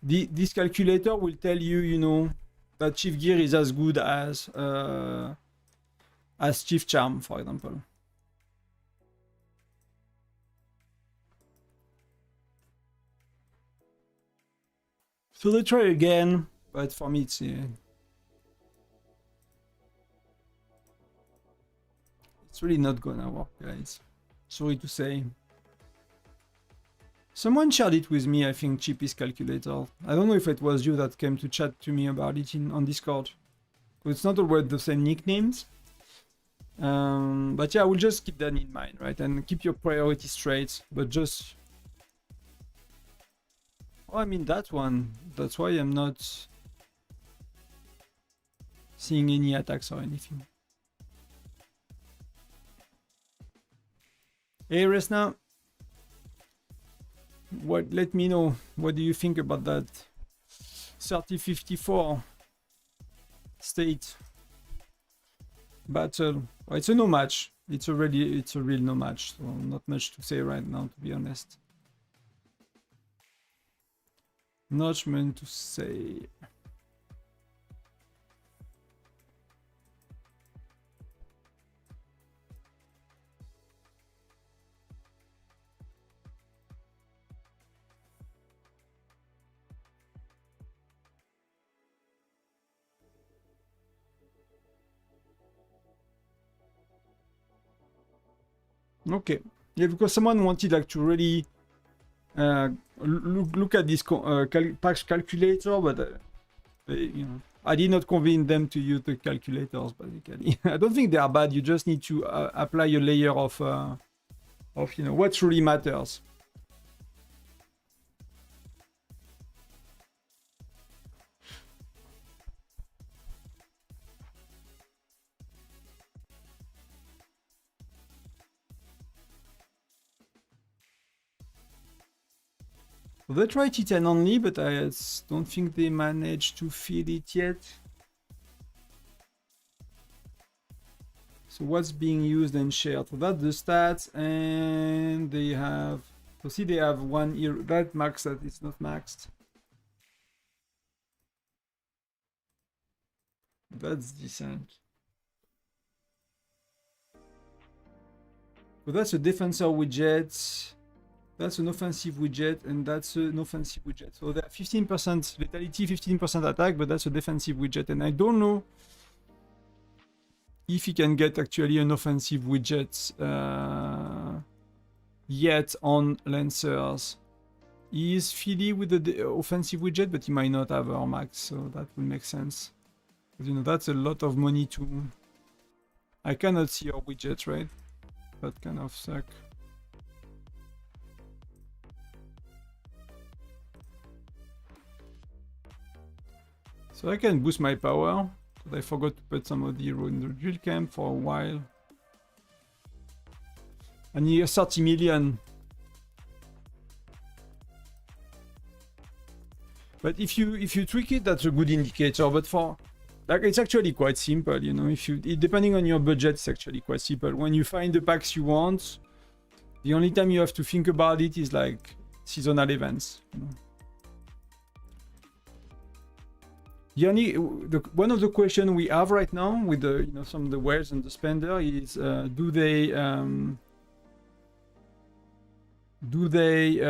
this calculator will tell you, you know, that Chief Gear is as good as Chief Charm, for example. So they try again, but for me it's really not gonna work, guys. Sorry to say. Someone shared it with me, I think, cheapest calculator. I don't know if it was you that came to chat to me about it on Discord. It's not always the same nicknames. But yeah, we'll just keep that in mind, right? And keep your priorities straight, but just... Oh, I mean, that one. That's why I'm not seeing any attacks or anything. Hey, Resna. Let me know. What do you think about that 3054 state battle? Well, it's a no match. It's a real no match. So not much to say right now, to be honest. Not meant to say. Okay, yeah, because someone wanted like to really look at this patch calculator, but you know, I did not convince them to use the calculators. Basically, I don't think they are bad. You just need to apply a layer of you know what really matters. They tried Titan only, but I don't think they managed to feed it yet. So what's being used and shared? So that's the stats, and they have... So see, they have one here. That max that it's not maxed. That's decent. So that's a defensor widget. That's an offensive widget, and that's an offensive widget. So they're 15% lethality, 15% attack, but that's a defensive widget. And I don't know if he can get actually an offensive widget yet on Lancers. He is Philly with the offensive widget, but he might not have our max, so that will make sense. Because, you know, that's a lot of money to... I cannot see our widgets, right? That kind of suck. So I can boost my power, but I forgot to put some of the hero in the drill camp for a while. And here 30 million. But if you tweak it, that's a good indicator. But for like it's actually quite simple, you know. If you depending on your budget, it's actually quite simple. When you find the packs you want, the only time you have to think about it is like seasonal events. You know? One of the questions we have right now with the some of the wares and the spender is do they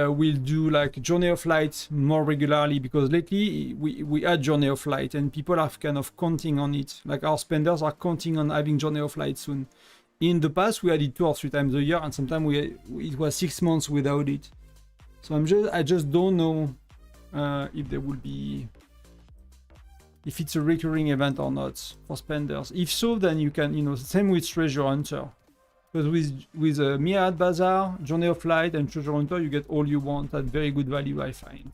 will do like Journey of Light more regularly, because lately we had Journey of Light and people are kind of counting on it, like our spenders are counting on having Journey of Light soon. In the past we had it 2 or 3 times a year, and sometimes it was 6 months without it. So I just don't know if there will be, if it's a recurring event or not for spenders. If so, then you can, same with Treasure Hunter. Because with Myriad Bazaar, Journey of Light, and Treasure Hunter, you get all you want at very good value, I find.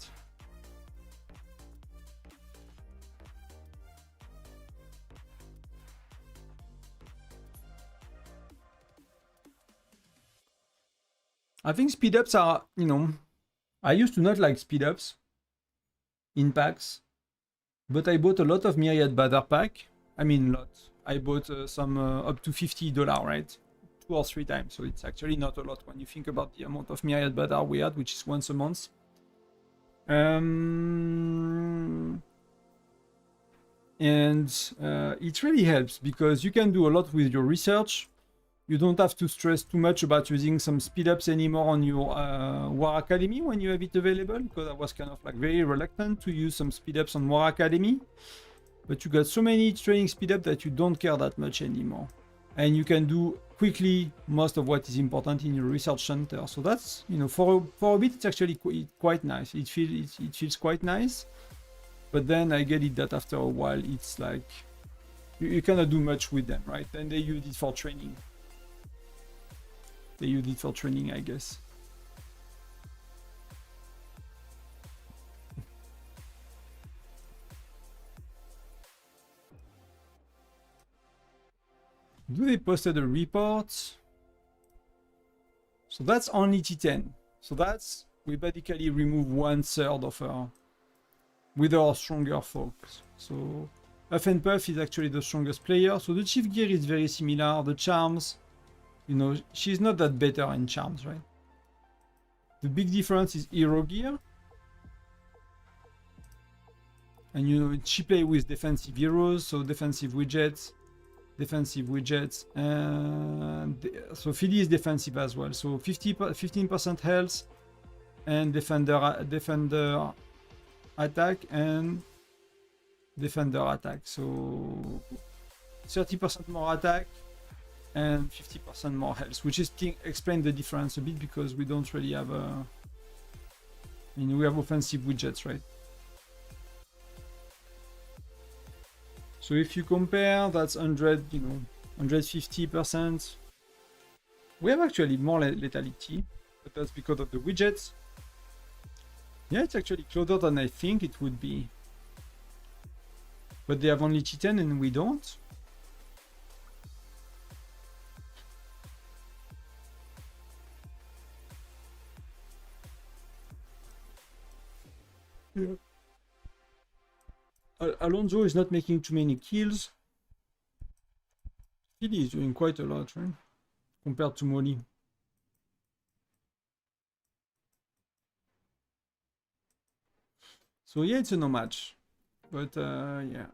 I think speed ups are, I used to not like speed ups in packs. But I bought a lot of Myriad Bazaar pack. I mean, lot. I bought some up to $50, right? 2 or 3 times. So it's actually not a lot when you think about the amount of Myriad Bazaar we had, which is once a month. And it really helps because you can do a lot with your research. You don't have to stress too much about using some speed ups anymore on your War Academy when you have it available, because I was kind of like very reluctant to use some speed ups on War Academy. But you got so many training speed up that you don't care that much anymore. And you can do quickly most of what is important in your research center. So that's, you know, for a bit, it's actually quite nice. It feels quite nice. But then I get it that after a while, it's like, you cannot do much with them, right? And they use it for training. They use it for training, I guess. Do they posted a report? So that's only T10. So that's, we basically remove 1/3 of our, with our stronger folks. So Huff and Puff is actually the strongest player. So the Chief Gear is very similar. The Charms, you know, she's not that better in Charms, right? The big difference is Hero Gear. And you know, she plays with defensive heroes, so defensive widgets, and so Philly is defensive as well. So 15% health and defender attack and defender attack. So 30% more attack and 50% more health, which is explain the difference a bit because we don't really have a. I mean, we have offensive widgets, right? So if you compare, that's 100, you know, 150%. We have actually more lethality, but that's because of the widgets. Yeah, it's actually closer than I think it would be. But they have only T10 and we don't. Yeah. Alonso is not making too many kills. Philly is doing quite a lot, right? Compared to Molly. So yeah, it's a no match. But yeah.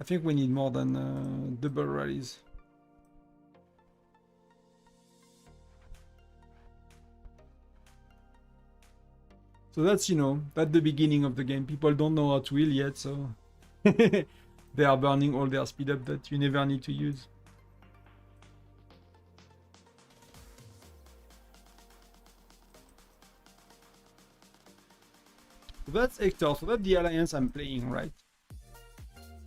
I think we need more than double rallies. So that's, you know, that's the beginning of the game. People don't know how to heal yet, so they are burning all their speed up that you never need to use. So that's Hector, so that's the alliance I'm playing, right?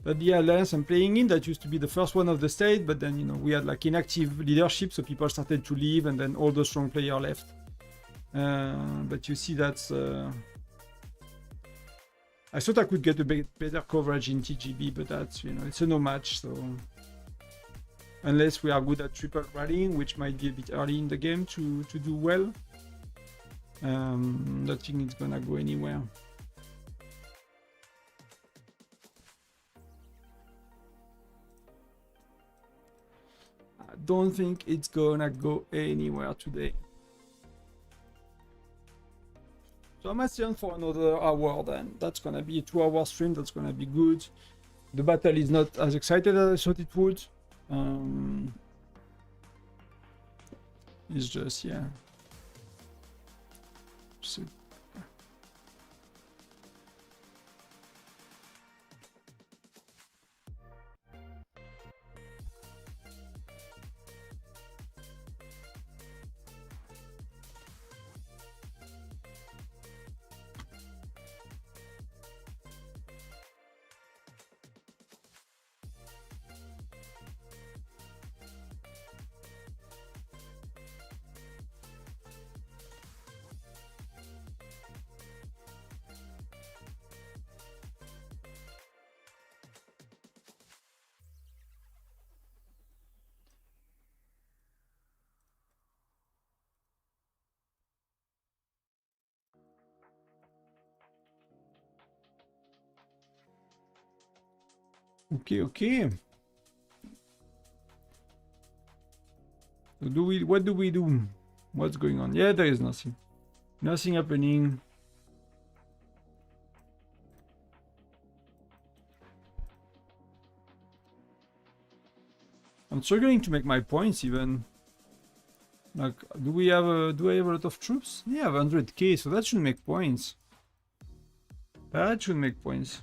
That's the alliance I'm playing in. That used to be the first one of the state, but then, you know, we had like inactive leadership, so people started to leave, and then all the strong players left. But you see that's... I thought I could get a bit better coverage in TGB, but that's, you know, it's a no match, so... Unless we are good at triple rallying, which might be a bit early in the game to do well. Don't think it's gonna go anywhere. I don't think it's gonna go anywhere today. So I'm asking for another hour then. That's gonna be a 2-hour stream, that's gonna be good. The battle is not as excited as I thought it would. It's just, yeah. So okay. So what do we do? What's going on? Yeah, there is nothing. Nothing happening. I'm struggling to make my points even. Like, do I have a lot of troops? Yeah, I have 100k, so that should make points. That should make points.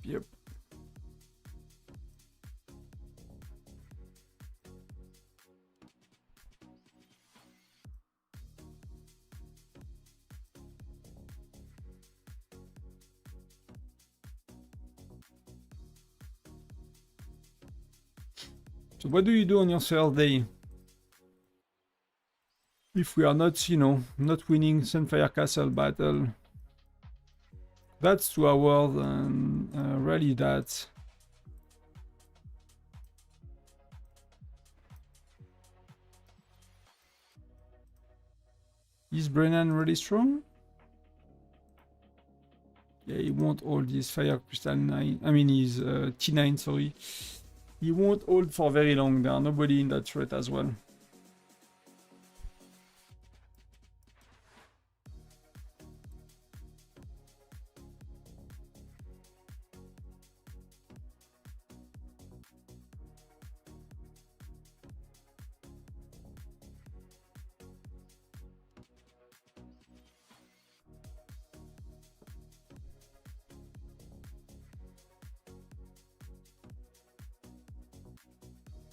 Yep. So what do you do on your third day? If we are not, you know, not winning Sunfire Castle battle. That's 2 hours and really that. Is Brennan really strong? Yeah, he won't hold his Fire Crystal 9. I mean, his T9, sorry. He won't hold for very long. There are nobody in that threat as well.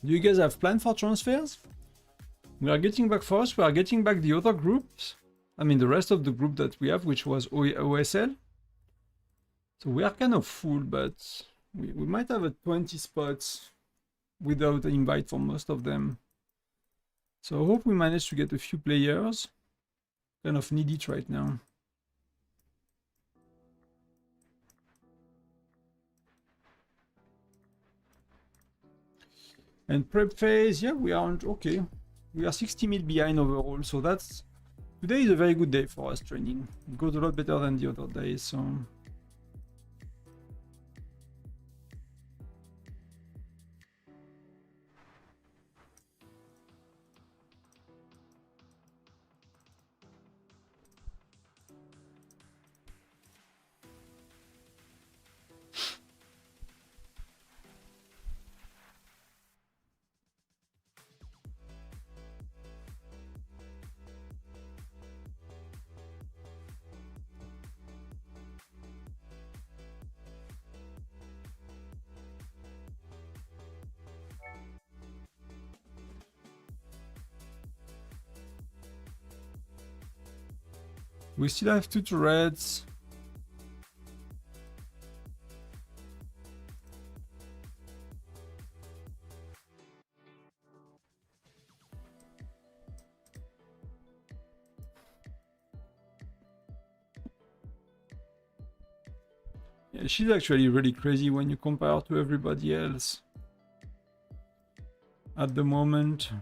Do you guys have plans for transfers? We are getting back first. We are getting back the other groups. I mean, the rest of the group that we have, which was OSL. So we are kind of full, but we might have a 20 spots without an invite for most of them. So I hope we manage to get a few players. Kind of need it right now. And prep phase, yeah, we aren't okay. We are 60 mil behind overall, so that's... Today is a very good day for us training. It goes a lot better than the other days, so... We still have 2 turrets. Yeah, she's actually really crazy when you compare to everybody else at the moment.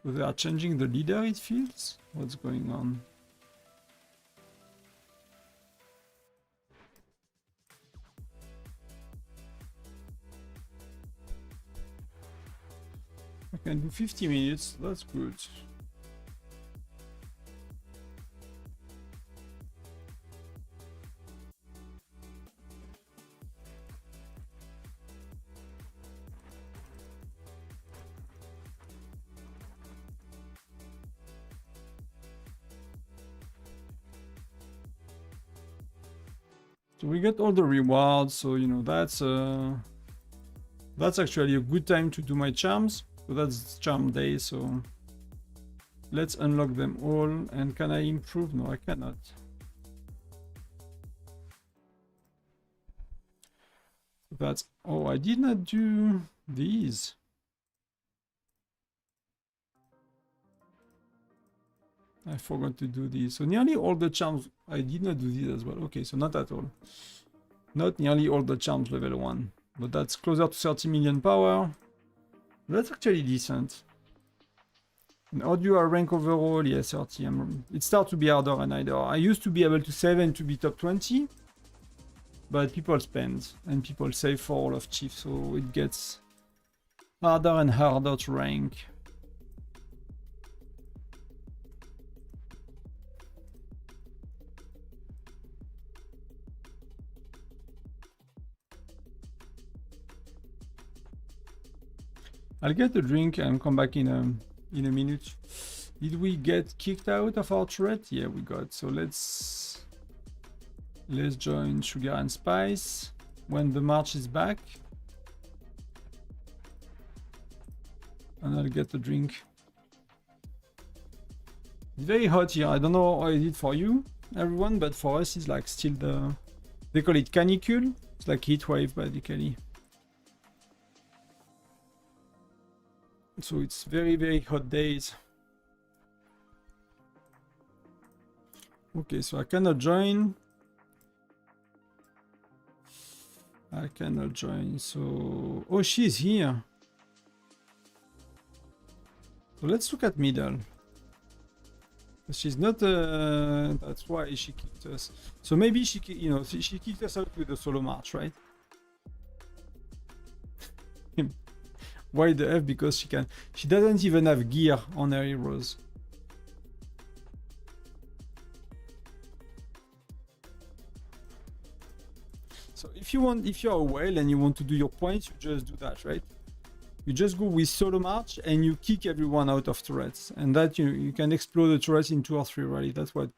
So they are changing the leader, it feels? What's going on? I can do 50 minutes, that's good. So we get all the rewards, so you know that's actually a good time to do my charms. So that's charm day, so let's unlock them all. And can I improve? No, I cannot. That's... oh, I did not do these. I forgot to do this. So nearly all the charms, I did not do this as well. Okay, so not at all. Not nearly all the charms level 1. But that's closer to 30 million power. That's actually decent. And how do you rank overall? Yeah, 30. It starts to be harder and harder. I used to be able to save and to be top 20. But people spend and people save for all of Chief. So it gets harder and harder to rank. I'll get a drink and come back in a minute. Did we get kicked out of our turret? Yeah, we got. So let's join Sugar and Spice when the march is back. And I'll get a drink. It's very hot here. I don't know how it is for you, everyone, but for us it's like still the... They call it canicule. It's like heat wave, basically. So it's very, very hot days. Okay, so I cannot join. I cannot join, so... Oh, she's here. So let's look at middle. She's not... that's why she kicked us. So maybe she, you know, she kicked us out with the solo march, right? Why the F? Because she can... She doesn't even have gear on her heroes. So if you're a whale and you want to do your points, you just do that, right? You just go with solo march and you kick everyone out of turrets. And that you can explode the turrets in 2 or 3 rally. That's what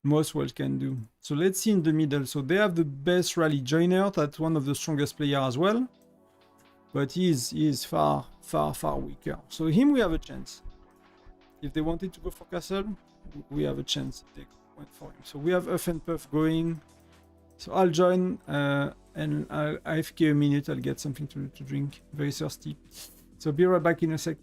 most whales can do. So let's see in the middle. So they have the best rally joiner. That's one of the strongest players as well. But he is far, far, far weaker. So him we have a chance. If they wanted to go for castle, we have a chance if they went for him. So we have Huff and Puff going. So I'll join and I'll AFK a minute. I'll get something to drink. Very thirsty. So be right back in a sec.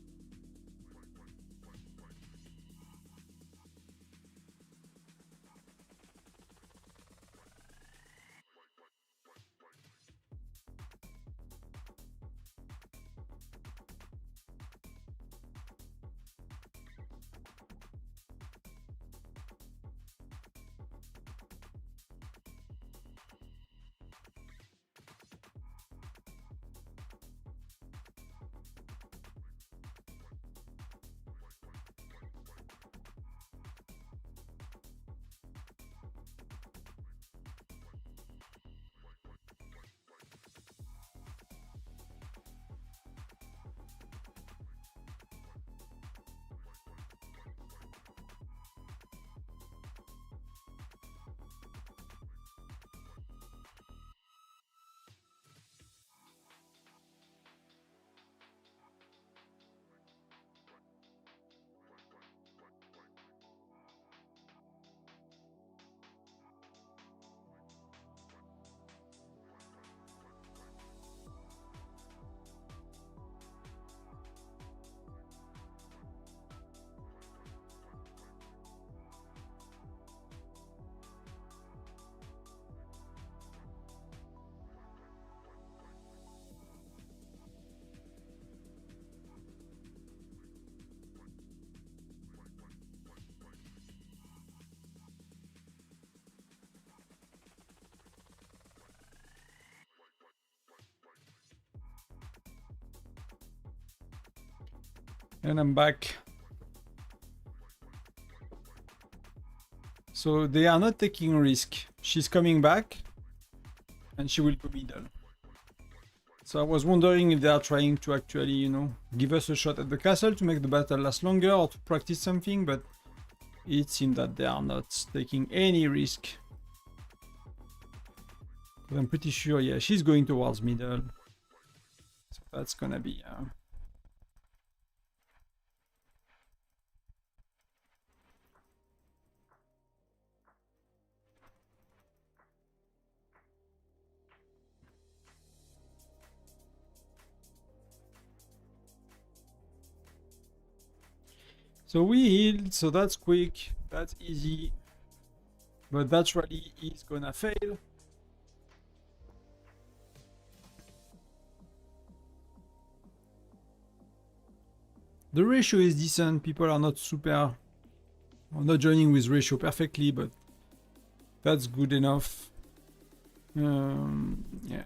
And I'm back. So they are not taking risk. She's coming back and she will go middle. So I was wondering if they are trying to actually, you know, give us a shot at the castle to make the battle last longer or to practice something, but it seems that they are not taking any risk. I'm pretty sure, yeah, she's going towards middle. So that's gonna be... So we healed, so that's quick, that's easy. But that rally is gonna fail. The ratio is decent, people are not super... I'm not joining with ratio perfectly, but that's good enough. Yeah.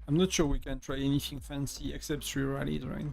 I'm not sure we can try anything fancy except 3 rallies, right?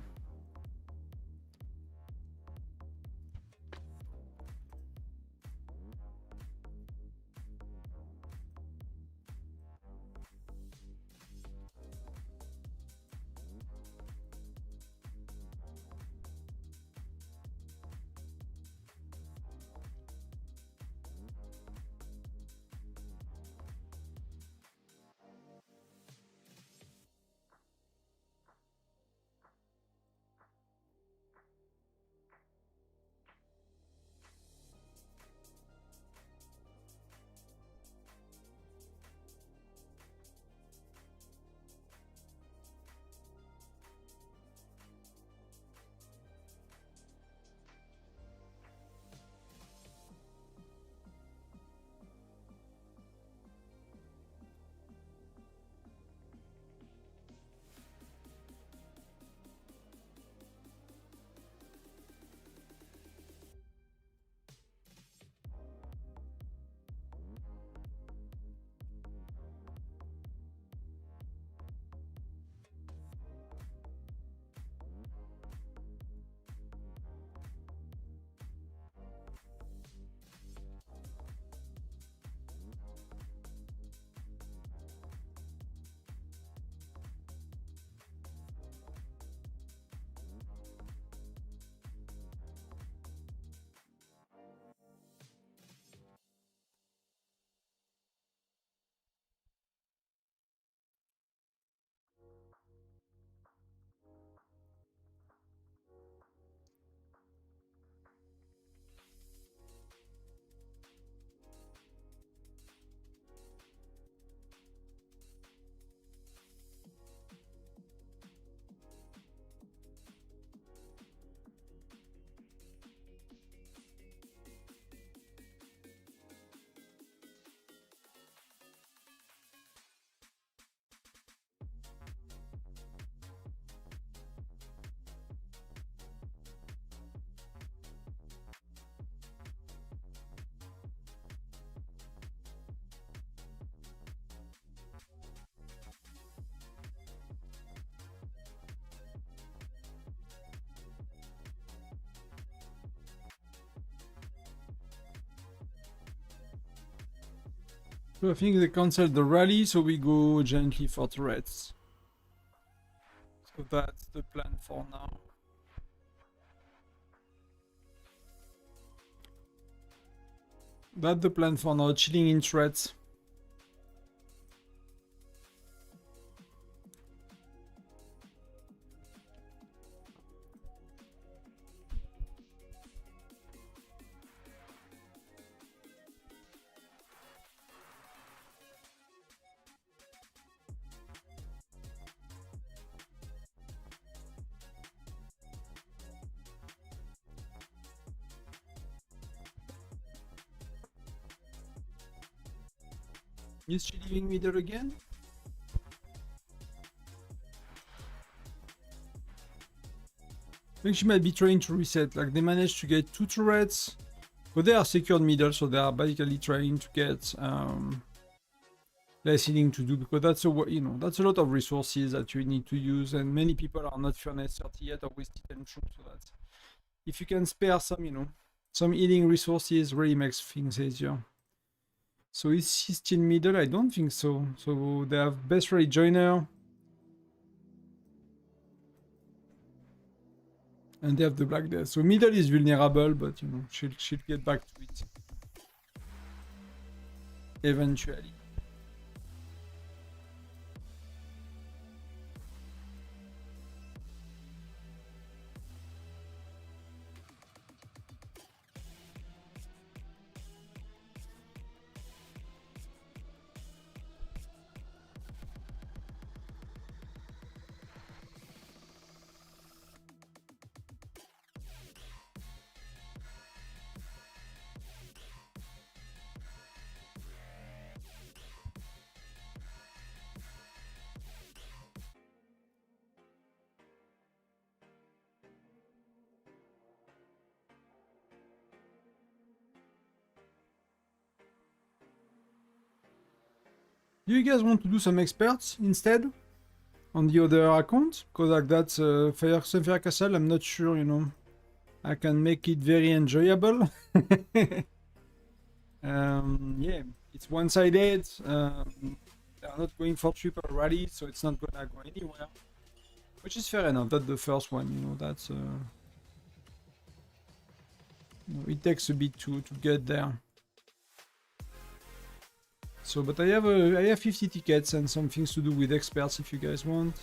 So I think they canceled the rally, so we go gently for turrets. So that's the plan for now. That's the plan for now, chilling in turrets. Is she leaving middle again? I think she might be trying to reset. Like, they managed to get 2 turrets, but they are secured middle, so they are basically trying to get less healing to do, because that's that's a lot of resources that you need to use, and many people are not furnace 30 yet or with Titan troops, so that if you can spare some, some healing resources, really makes things easier. So is she still middle? I don't think so. So they have best rally joiner. And they have the Black Death. So middle is vulnerable, but she'll get back to it. Eventually. Do you guys want to do some experts instead on the other account? Because like that's FIRST Sunfire Castle, I'm not sure, you know, I can make it very enjoyable. Yeah, it's one-sided. They're not going for triple rally, so it's not gonna go anywhere. Which is fair enough. That's the first one, you know. That's you know, it takes a bit to get there. So, but I have 50 tickets and some things to do with experts if you guys want.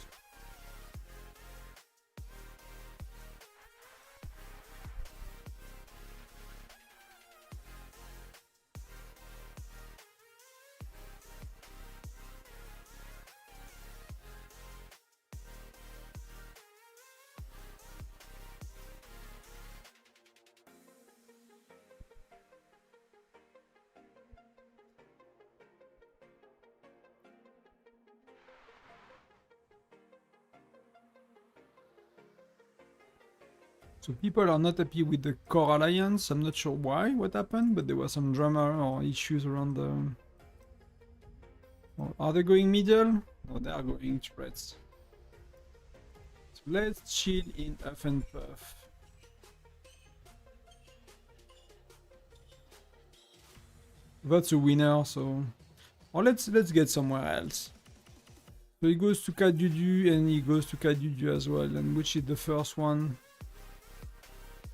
So people are not happy with the core alliance. I'm not sure why, what happened, but there was some drama or issues around the... Or are they going middle? No, they are going threats. So let's chill in Huff and Puff. That's a winner, so... Or let's get somewhere else. So he goes to Kadudu and he goes to Kadudu as well, and which is the first one?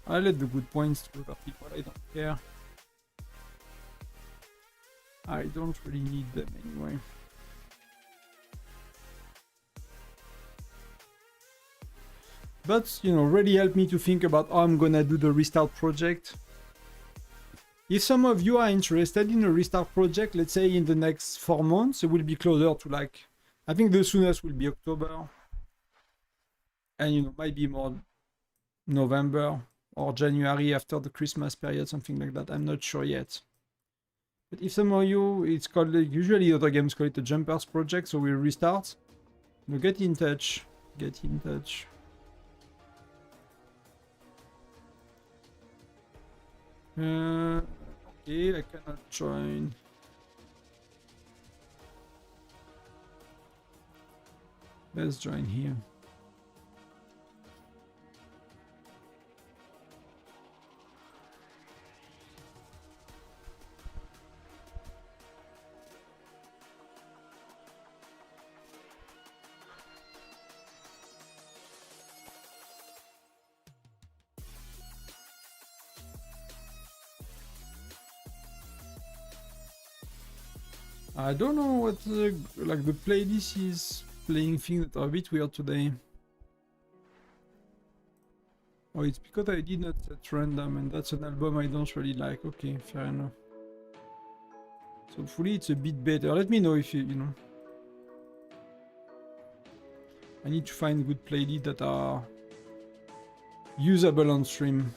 I let the good points to other people, I don't care. I don't really need them anyway. But, you know, really helped me to think about how I'm gonna do the restart project. If some of you are interested in a restart project, let's say in the next 4 months, it will be closer to like, I think the soonest will be October. And, you know, might be more November or January after the Christmas period, something like that. I'm not sure yet. But if some of you, it's called, usually other games call it a Jumpers project, so we'll restart. You know, get in touch. Get in touch. Okay, I cannot join. Let's join here. I don't know what like the playlist is playing things that are a bit weird today. Oh, it's because I did not set random and that's an album I don't really like. Okay, fair enough. So hopefully it's a bit better. Let me know if you know. I need to find good playlists that are usable on stream.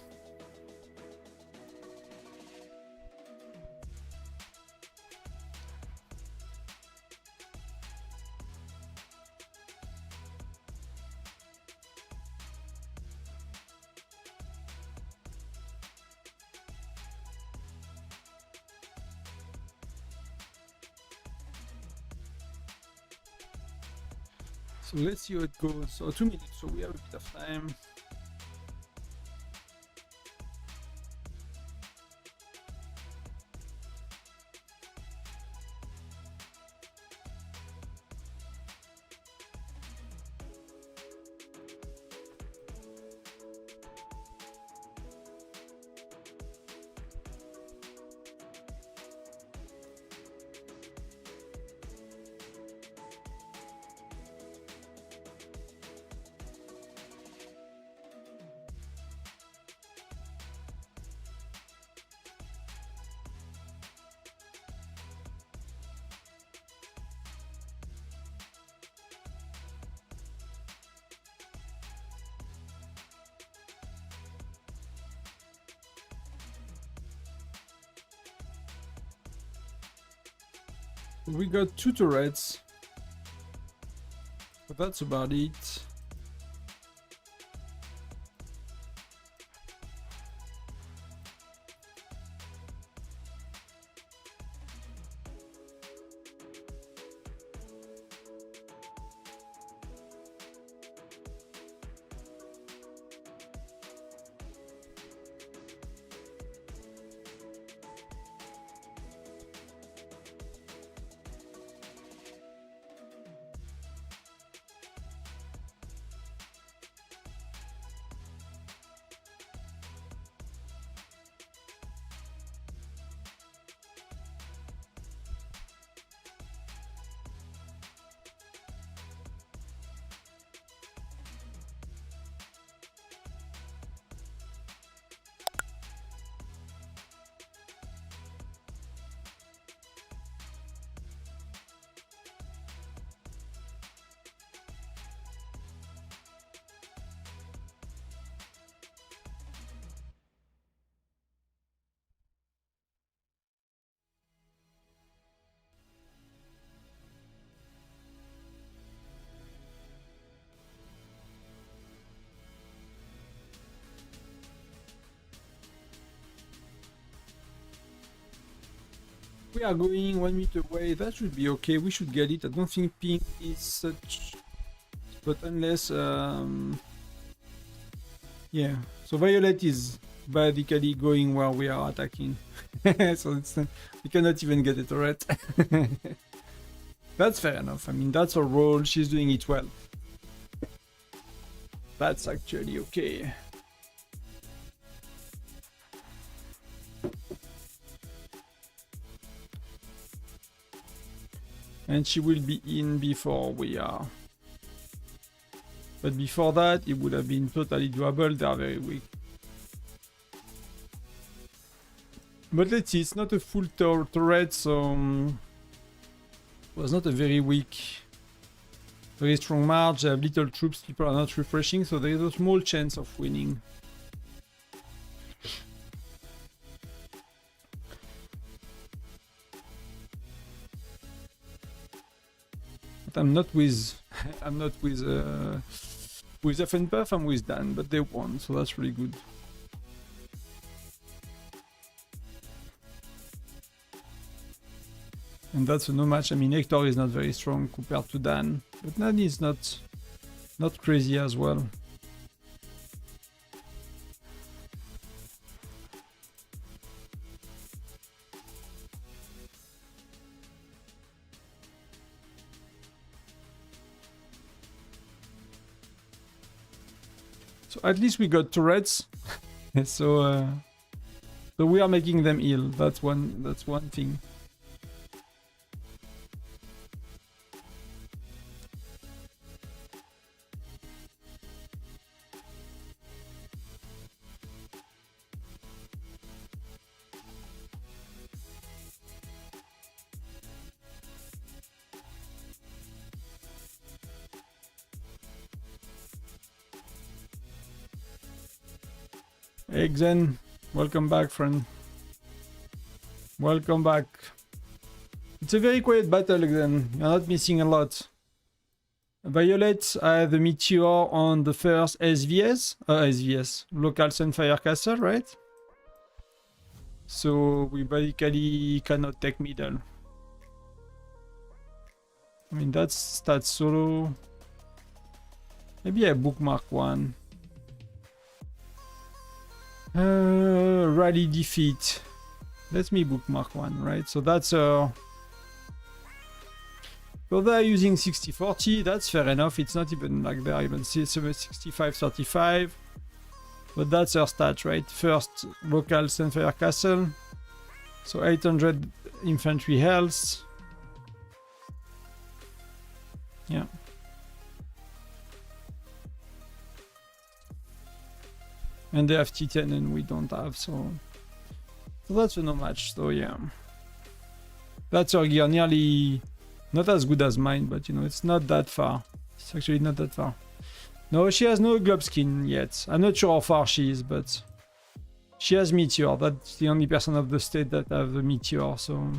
So let's see how it goes. So 2 minutes, so we have a bit of time. We got 2 turrets, but that's about it. we are going 1 meter away, that should be okay. We should get it. I don't think pink is such... But unless... Yeah. So violet is basically going where we are attacking. So it's, we cannot even get a turret. That's fair enough. I mean, that's her role. She's doing it well. That's actually okay. And she will be in before we are. But before that, it would have been totally doable. They are very weak. But let's see, it's not a full turret, so... it was not a very weak, very strong march. They have little troops, people are not refreshing, so there is a small chance of winning. But I'm not with... I'm not with FNPuff, I'm with Dan, but they won, so that's really good. And that's a no match. I mean, Hector is not very strong compared to Dan, but Nani is not crazy as well. So at least we got turrets. So we are making them ill. That's one thing. Hey Xen, welcome back, friend. Welcome back. It's a very quiet battle, Xen. You're not missing a lot. Violet had the meteor on the first SVS, Local Sunfire Castle, right? So we basically cannot take middle. I mean, that's solo. Maybe I bookmark one. Rally defeat. Let me bookmark one, right? So that's so they're using 60-40, that's fair enough. It's not even like they're even 65-35. But that's her stat, right? First local Sunfire Castle. So 800 infantry health. Yeah. And they have T10 and we don't have, so that's a no match. So yeah, that's our gear, nearly not as good as mine, but you know, it's not that far. It's actually not that far. No, she has no globe skin yet. I'm not sure how far she is, but she has meteor. That's the only person of the state that have the meteor. So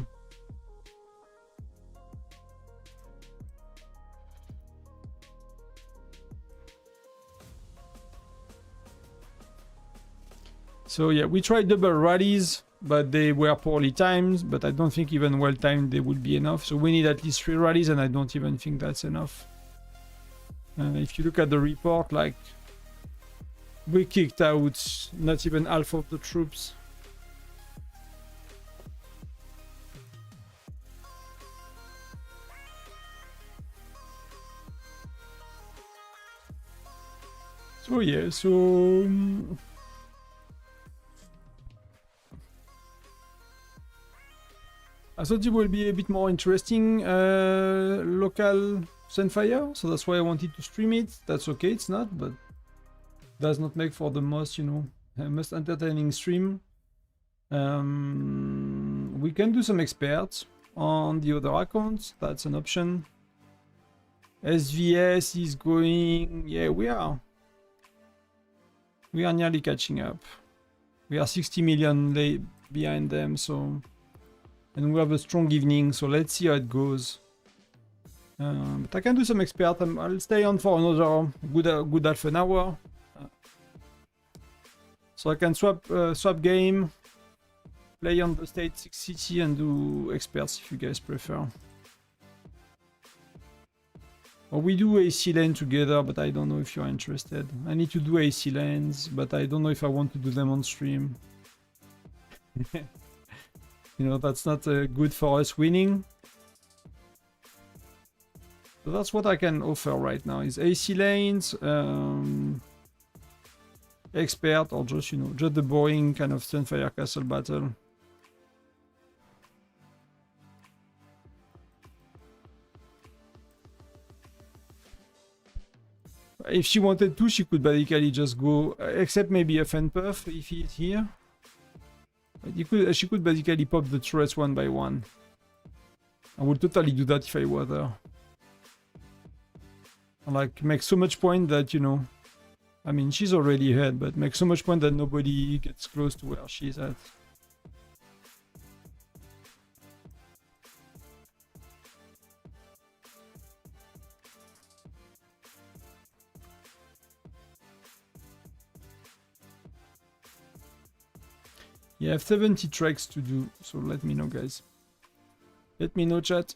yeah, we tried double rallies, but they were poorly timed, but I don't think even well timed they would be enough. So we need at least 3 rallies, and I don't even think that's enough. If you look at the report, like, we kicked out not even half of the troops. So yeah, I thought it would be a bit more interesting local Sunfire, so that's why I wanted to stream it. That's okay, it's not, but does not make for the most, you know, most entertaining stream. We can do some experts on the other accounts, that's an option. SVS is going, yeah, we are nearly catching up. We are 60 million behind them, so... And we have a strong evening, so let's see how it goes. But I can do some expert. I'll stay on for another good half an hour. So I can swap game. play on the state 6 city and do experts if you guys prefer. Or we do AC lane together, but I don't know if you're interested. I need to do AC lanes, but I don't know if I want to do them on stream. You know, that's not good for us winning. So that's what I can offer right now, is AC lanes, expert, or just, you know, just the boring kind of Sunfire Castle battle. If she wanted to, she could basically just go, except maybe a fan puff if he's here. But she could basically pop the turrets one by one. I would totally do that if I were there. Like, make so much point that, you know, I mean, she's already ahead, but make so much point that nobody gets close to where she's at. Yeah, I have 70 tracks to do, so let me know, guys. Let me know, chat.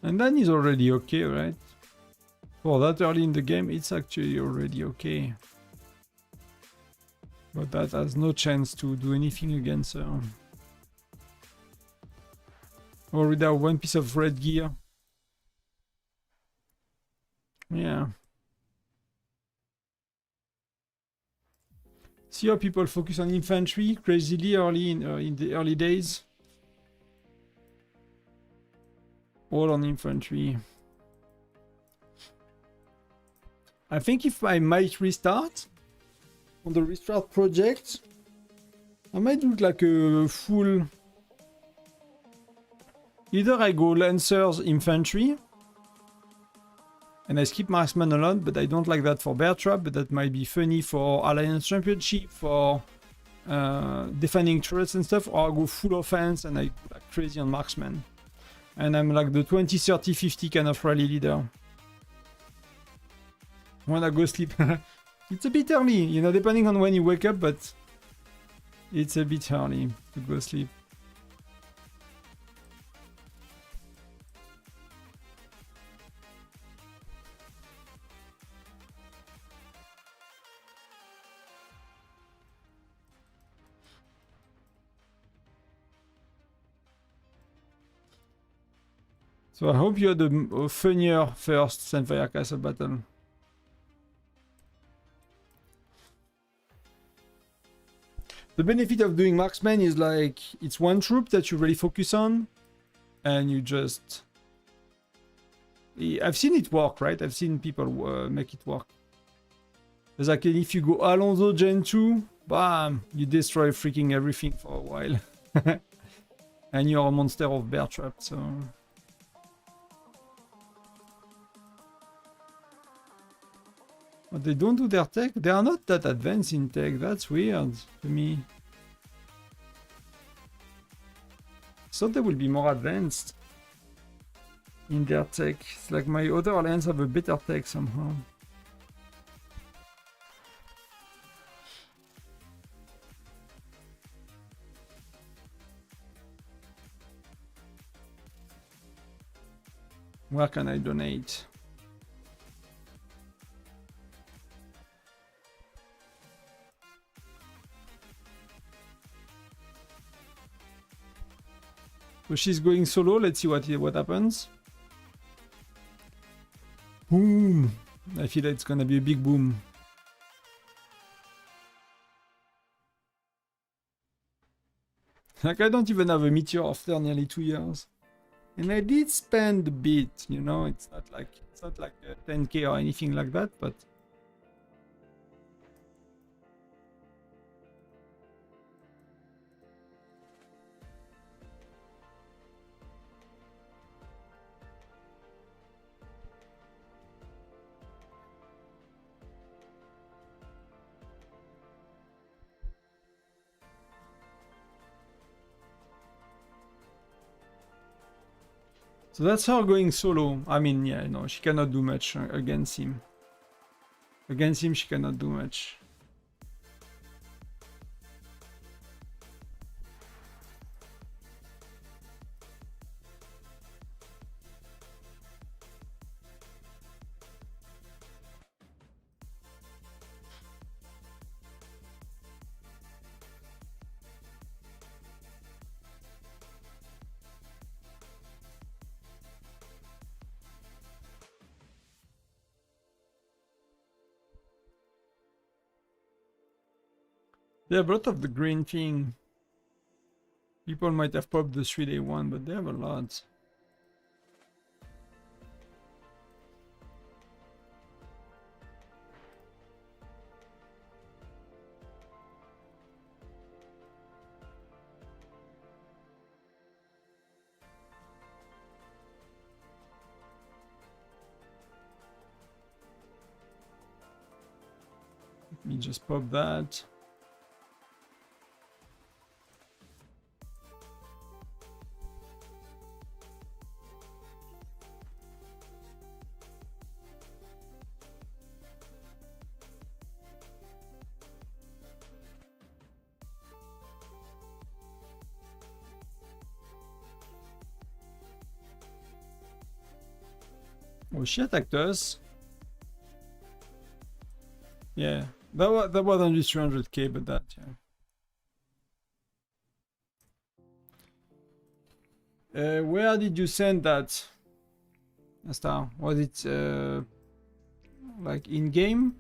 And then he's already okay, right? For that early in the game, it's actually already okay. But that has no chance to do anything against her. Or without one piece of red gear. Yeah. See how people focus on infantry crazily early in the early days. All on infantry. I think if I might restart on the restart project, I might do like a full. Either I go Lancers infantry and I skip marksman a lot, but I don't like that for bear trap, but that might be funny for Alliance Championship, for defending turrets and stuff, or I go full offense and I go like crazy on marksman. And I'm like the 20, 30, 50 kind of rally leader. Wanna go sleep? It's a bit early, you know, depending on when you wake up, but it's a bit early to go sleep. So I hope you had a funnier first Sunfire Castle battle. The benefit of doing marksman is like, it's one troop that you really focus on, and you just... I've seen it work, right? I've seen people make it work. It's like if you go Alonso Gen 2, bam, you destroy freaking everything for a while. And you're a monster of bear trap, so... But they don't do their tech? They are not that advanced in tech, that's weird to me. So they will be more advanced in their tech. It's like my other alliance have a better tech somehow. Where can I donate? So she's going solo, let's see what happens. Boom! I feel like it's gonna be a big boom. Like I don't even have a meteor after nearly 2 years. And I did spend a bit, you know, it's not like 10k or anything like that, but So that's her going solo. I mean, yeah, no, she cannot do much against him. Against him, she cannot do much. They have a lot of the green thing. People might have popped the 3-day one, but they have a lot. Let me just pop that. Oh, she attacked us. Yeah, that was only 300k, but that, yeah. Where did you send that, Star? Was it like in game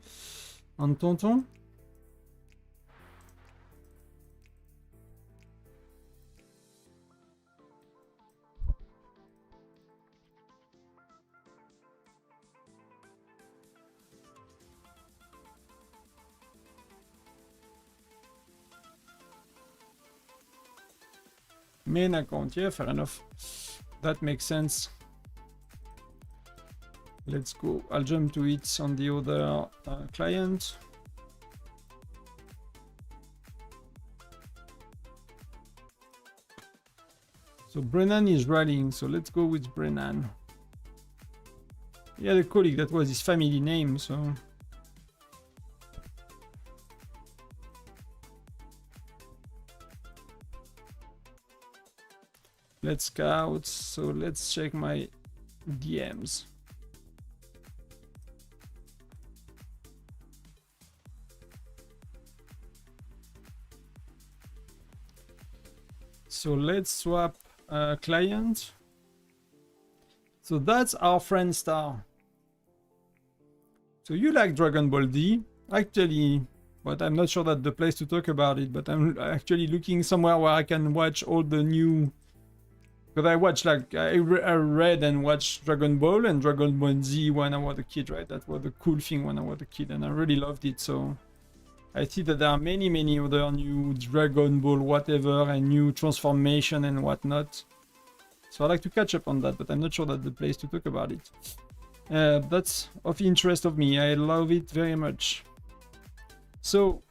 on Tonton? Main account, yeah, fair enough. That makes sense. Let's go. I'll jump to it on the other client. So Brennan is rallying, so let's go with Brennan. He had a colleague that was his family name, so. Let's scout, so let's check my DMs. So let's swap client. So that's our friend Star. So you like Dragon Ball D? Actually, but I'm not sure that's the place to talk about it, but I'm actually looking somewhere where I can watch all the new. Because I watched, like, I read and watched Dragon Ball and Dragon Ball Z when I was a kid, right? That was the cool thing when I was a kid, and I really loved it. So I see that there are many other new Dragon Ball whatever and new transformation and whatnot. So I'd like to catch up on that, but I'm not sure that's the place to talk about it. That's of interest of me. I love it very much. So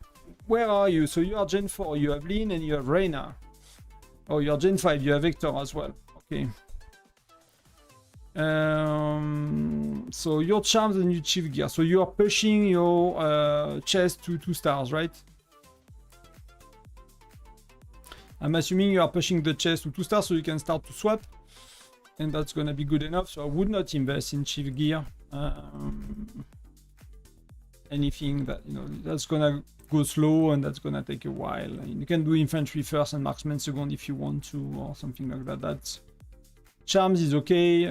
where are you? So you are Gen 4, you have Lin and you have Reina. Oh, you're Gen 5, you have Vector as well. Okay. So your charms and your chief gear. So you are pushing your chest to 2 stars, right? I'm assuming you are pushing the chest to 2 stars so you can start to swap. And that's gonna be good enough. So I would not invest in chief gear. Anything that, you know, that's gonna go slow and that's gonna take a while. You can do infantry first and marksman second if you want to, or something like that. That's charms is okay.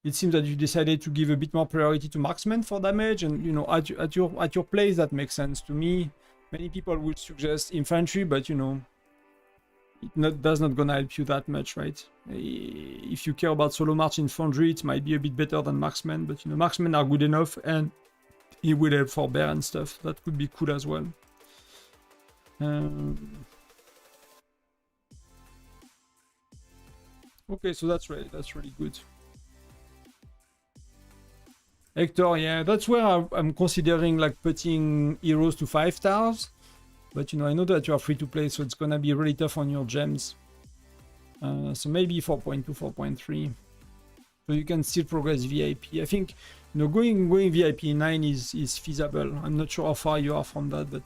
It seems that you decided to give a bit more priority to marksman for damage, and you know, at your place that makes sense to me. Many people would suggest infantry, but you know, does not gonna help you that much, right? If you care about solo march infantry, it might be a bit better than marksman, but you know, marksmen are good enough and it will help for bear and stuff. That could be cool as well. Okay, so that's really good. Hector, yeah, that's where I'm considering like putting heroes to 5 stars. But you know, I know that you are free to play, so it's gonna be really tough on your gems. So maybe 4.2, 4.3. So you can still progress VIP. I think, you know, going VIP 9 is feasible. I'm not sure how far you are from that, but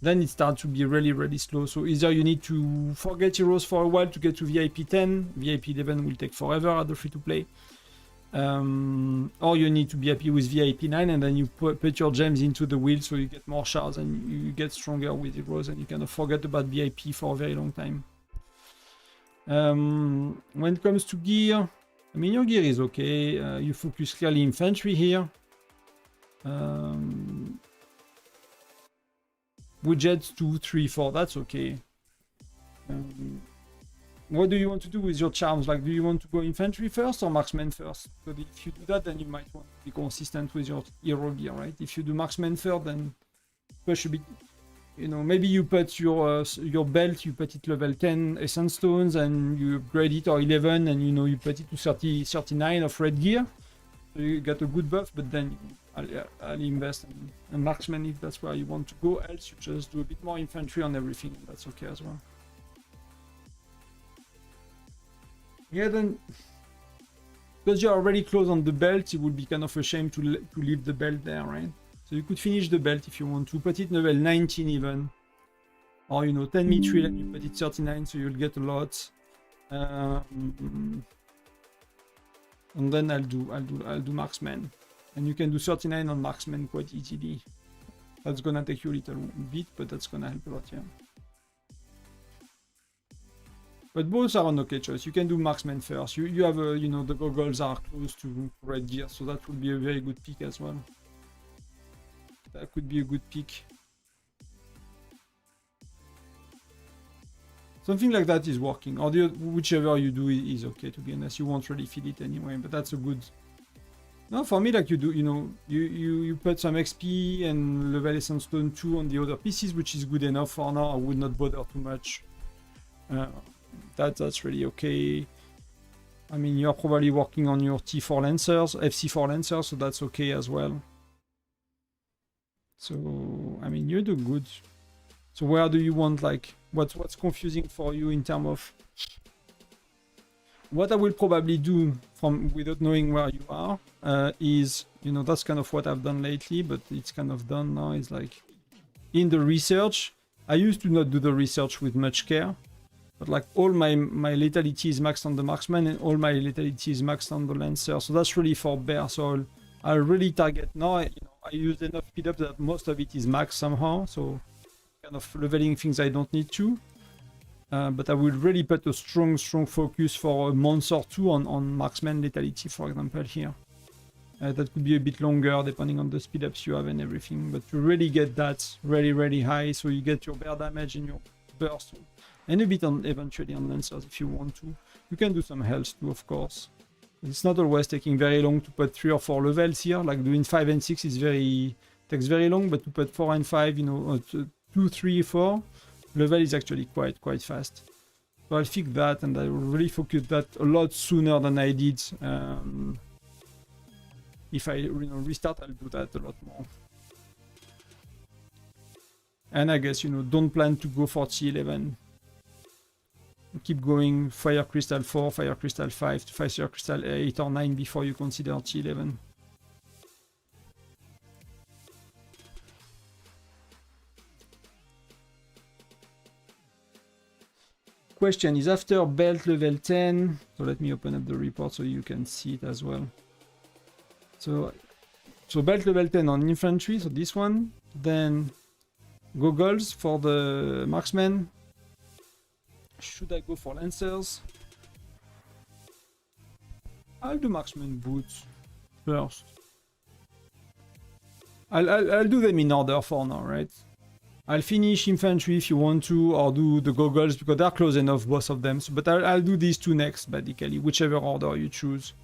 then it starts to be really, really slow. So either you need to forget heroes for a while to get to VIP 10. VIP 11 will take forever at the free-to-play. Or you need to be happy with VIP 9 and then you put your gems into the wheel so you get more shards and you get stronger with heroes and you kind of forget about VIP for a very long time. When it comes to gear, I mean, your gear is okay. You focus clearly infantry here. Widgets 2, 3, 4, that's okay. What do you want to do with your charms? Like, do you want to go infantry first or marksman first? So if you do that, then you might want to be consistent with your hero gear, right? If you do marksman first, then push a bit. You know, maybe you put your belt, you put it level 10 essence stones, and you upgrade it or 11, and you know you put it to 30, 39 of red gear. So you got a good buff, but then I'll invest in marksman if that's where you want to go. Else you just do a bit more infantry on everything, and that's okay as well. Yeah, then because you're already close on the belt, it would be kind of a shame to leave the belt there, right? So you could finish the belt if you want to, put it level 19 even, or you know 10 mithril and you put it 39, so you'll get a lot. And then I'll do marksman, and you can do 39 on marksman quite easily. That's gonna take you a little bit, but that's gonna help a lot, yeah. But both are an okay choice. You can do marksman first. You have a, you know, the goggles are close to red gear, so that would be a very good pick as well. That could be a good pick. Something like that is working, or whichever you do is okay, to be honest. You won't really feel it anyway, but that's a good... No, for me, like you do, you know, you put some XP and level essence stone 2 on the other pieces, which is good enough for now. I would not bother too much. That's really okay. I mean, you're probably working on your T4 Lancers, FC4 Lancers, so that's okay as well. So, I mean, you do good. So where do you want, like, what's confusing for you in terms of... What I will probably do without knowing where you are is, you know, that's kind of what I've done lately, but it's kind of done now. It's like, in the research, I used to not do the research with much care. But like all my lethality is maxed on the marksman and all my lethality is maxed on the lancer. So that's really for bear. So I'll really target now. I use enough speed up that most of it is maxed somehow. So kind of leveling things I don't need to. But I will really put a strong focus for a month or two on marksman lethality, for example, here. That could be a bit longer depending on the speed ups you have and everything. But to really get that really high, so you get your bear damage and your burst. And a bit eventually on lancers if you want to. You can do some health too, of course. It's not always taking very long to put 3 or 4 levels here. Like doing 5 and 6 is takes very long, but to put 4 and 5, you know, 2, 3, 4 level is actually quite fast. So I'll fix that, and I will really focus that a lot sooner than I did. If I restart, I'll do that a lot more. And I guess, you know, don't plan to go for T11. Keep going Fire Crystal 4, Fire Crystal 5, Fire Crystal 8 or 9 before you consider T11. Question is after belt level 10. So let me open up the report so you can see it as well. So belt level 10 on infantry, so this one. Then goggles for the marksman. Should I go for lancers? I'll do marksman boots first. I'll do them in order for now, right? I'll finish infantry if you want to, or do the goggles because they're close enough, both of them. So, but I'll do these two next, basically, whichever order you choose.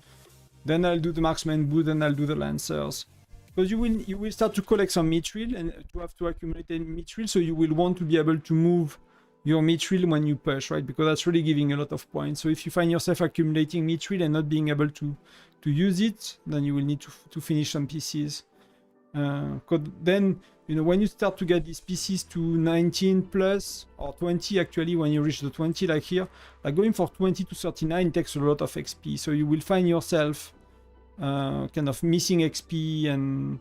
Then I'll do the marksman boot, and I'll do the lancers. Because you will start to collect some mithril and to have to accumulate mithril, so you will want to be able to move your mithril when you push, right? Because that's really giving a lot of points. So if you find yourself accumulating mithril and not being able to use it, then you will need to finish some pieces. Then you know, when you start to get these PCs to 19 plus or 20, actually, when you reach the 20, like here, like going for 20 to 39 takes a lot of XP. So you will find yourself kind of missing XP and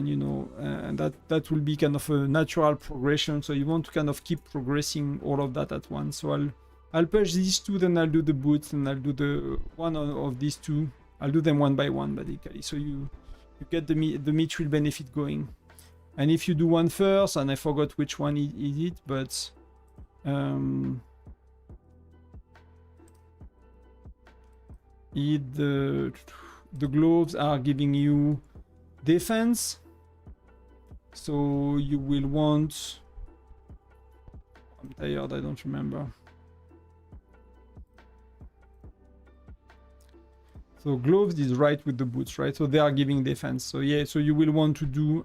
you know, and that will be kind of a natural progression. So you want to kind of keep progressing all of that at once. So I'll push these two, then I'll do the boots, and I'll do the one of these two. I'll do them one by one, basically. So you get the mithril benefit going. And if you do one first, and I forgot which one is it, but the gloves are giving you defense, so you will want, I'm tired, I don't remember. So gloves is right with the boots, right? So they are giving defense. So yeah, so you will want to do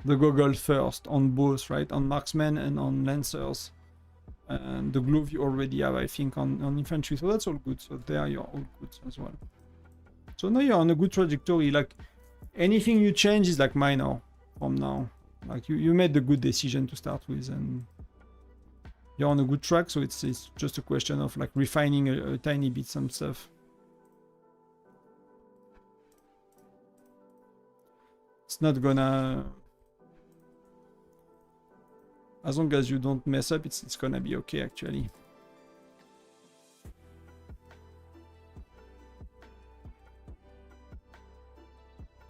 the goggles first on both, right? On marksmen and on lancers. And the glove you already have, I think, on infantry. So that's all good. So there you're all good as well. So now you're on a good trajectory. Like anything you change is like minor from now. Like you made the good decision to start with, and you're on a good track. So it's just a question of like refining a tiny bit some stuff. It's not gonna, as long as you don't mess up, it's gonna be okay actually.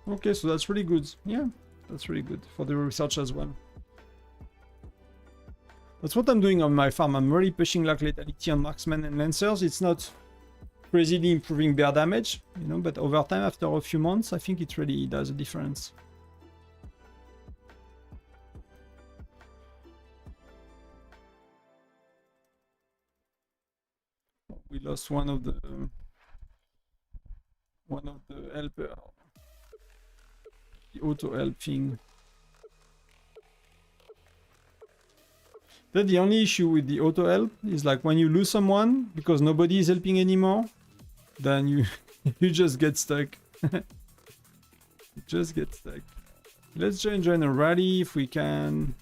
Okay, so that's really good. Yeah, that's really good for the research as well. That's what I'm doing on my farm. I'm really pushing like lethality on marksmen and lancers. It's not crazily improving bear damage, you know, but over time, after a few months, I think it really does a difference. We lost one of the helper, the auto help thing. That's the only issue with the auto help is like when you lose someone because nobody is helping anymore, then you you just get stuck. You just get stuck. Let's join a rally if we can.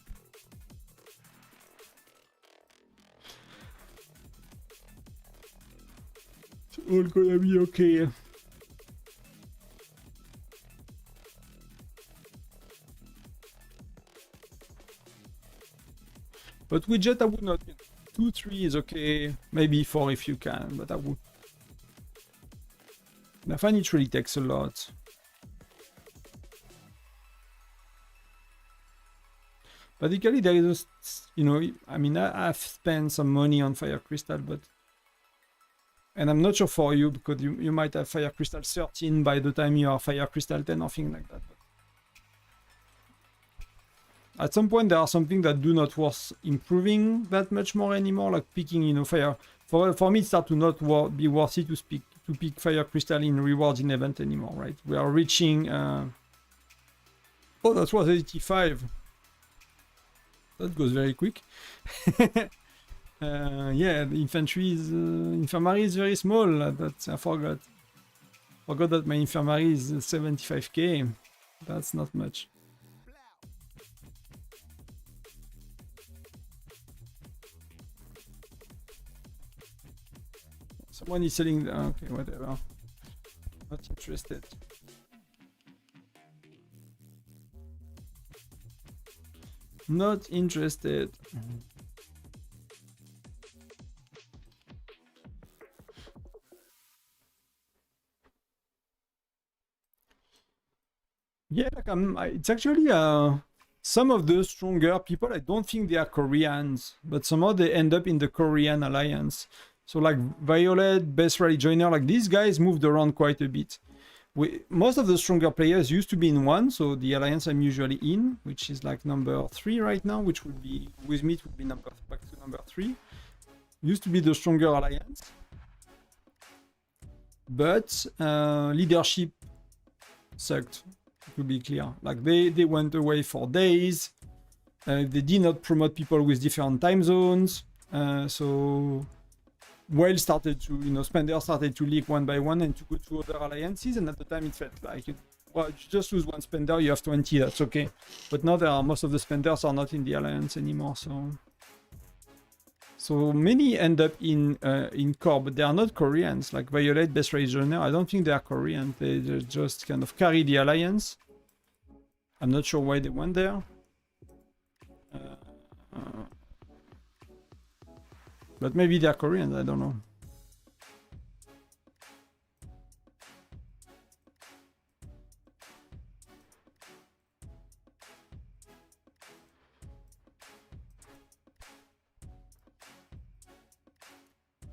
All gonna be okay. But with jet I would not. 2, 3 is okay. Maybe 4 if you can, but I would. I find it really takes a lot. Particularly there is, you know, I mean, I've spent some money on Fire Crystal, but. And I'm not sure for you, because you might have Fire Crystal 13 by the time you are Fire Crystal 10 or things like that. But at some point, there are something that do not worth improving that much more anymore, like picking, you know, fire. For me, it starts to not be worth it to pick Fire Crystal in rewards in event anymore, right? We are reaching... Oh, that was 85. That goes very quick. Yeah, the infantry is infirmary is very small. That's I forgot. Forgot that my infirmary is 75k. That's not much. Someone is selling the, okay, whatever. Not interested. Not interested. Yeah, like it's actually some of the stronger people, I don't think they are Koreans, but somehow they end up in the Korean alliance. So like Violet, Best Rally Joiner, like these guys moved around quite a bit. Most of the stronger players used to be in one, so the alliance I'm usually in, which is like number 3 right now, which would be, with me it would be back to number 3. Used to be the stronger alliance. But leadership sucked. To be clear, like they went away for days. They did not promote people with different time zones. So Whale started to, you know, Spender started to leak one by one and to go to other alliances. And at the time, it felt like it Well, you just lose one spender, you have 20, that's okay. But now there are most of the spenders are not in the alliance anymore, so many end up in core, but they are not Koreans. Like Violet, Best Regional, I don't think they are Korean. They just kind of carry the alliance. I'm not sure why they went there. But maybe they're Koreans, I don't know.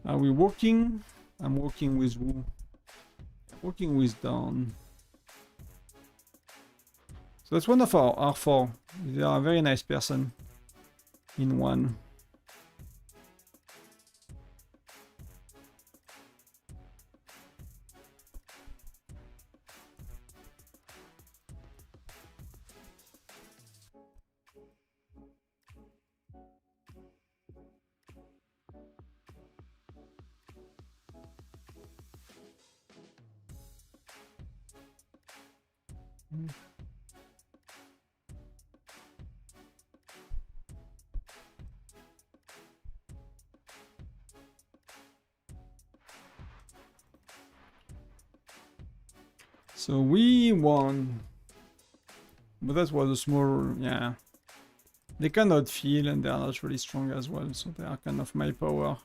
Are we working? I'm working with who? Working with Dawn. So that's one of our R4. They are a very nice person in one. So we won, but that was a small, yeah. They cannot feel and they are not really strong as well, so they are kind of my power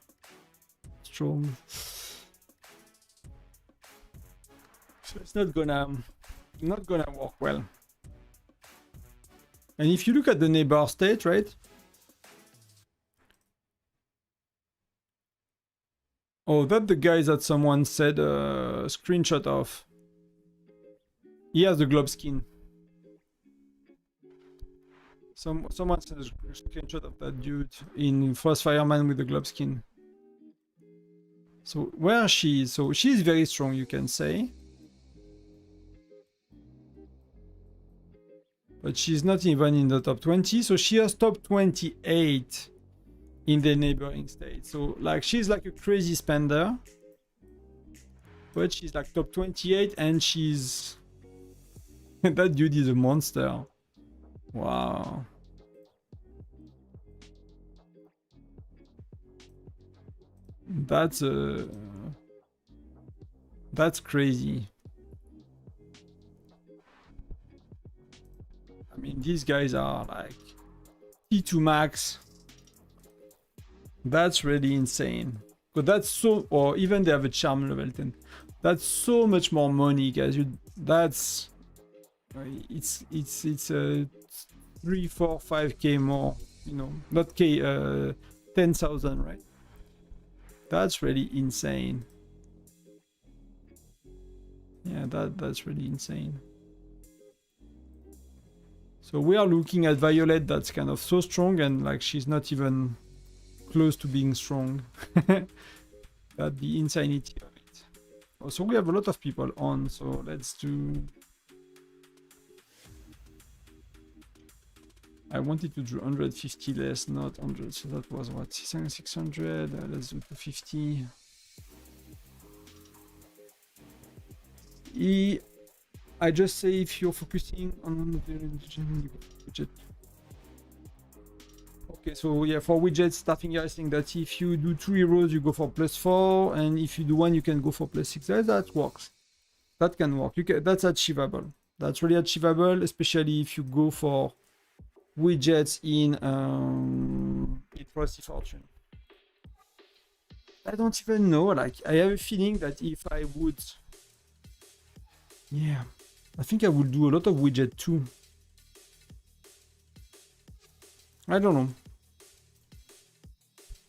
strong. So it's not gonna work well. And if you look at the neighbor state, right? Oh, that the guy that someone said a screenshot of. He has the globe skin. Someone sent a screenshot of that dude in Frost Fireman with the globe skin. So where she is? So she's very strong, you can say. But she's not even in the top 20, so she has top 28 in the neighboring state. So like she's like a crazy spender. But she's like top 28 and she's... that dude is a monster. Wow. That's crazy. I mean, these guys are like T2 max. That's really insane. But that's so, or even they have a charm level 10. That's so much more money, guys. That's it's 3, 4, 5k more, you know, not k, 10,000, right? That's really insane. Yeah, that's really insane. So we are looking at Violet that's kind of so strong and like she's not even close to being strong. That's the insanity of it. Also, we have a lot of people on, so let's do... I wanted to do 150 less, not 100, so that was what, 600, let's do 250. I just say if you're focusing on the widget. Okay, so yeah, for widgets, starting here, I think that if you do 2 heroes, you go for +4, and if you do 1, you can go for +6. That works. That can work. That's achievable. That's really achievable, especially if you go for widgets in Frosty Fortune. I don't even know, like I have a feeling that if I would, yeah, I think I would do a lot of widget too. I don't know.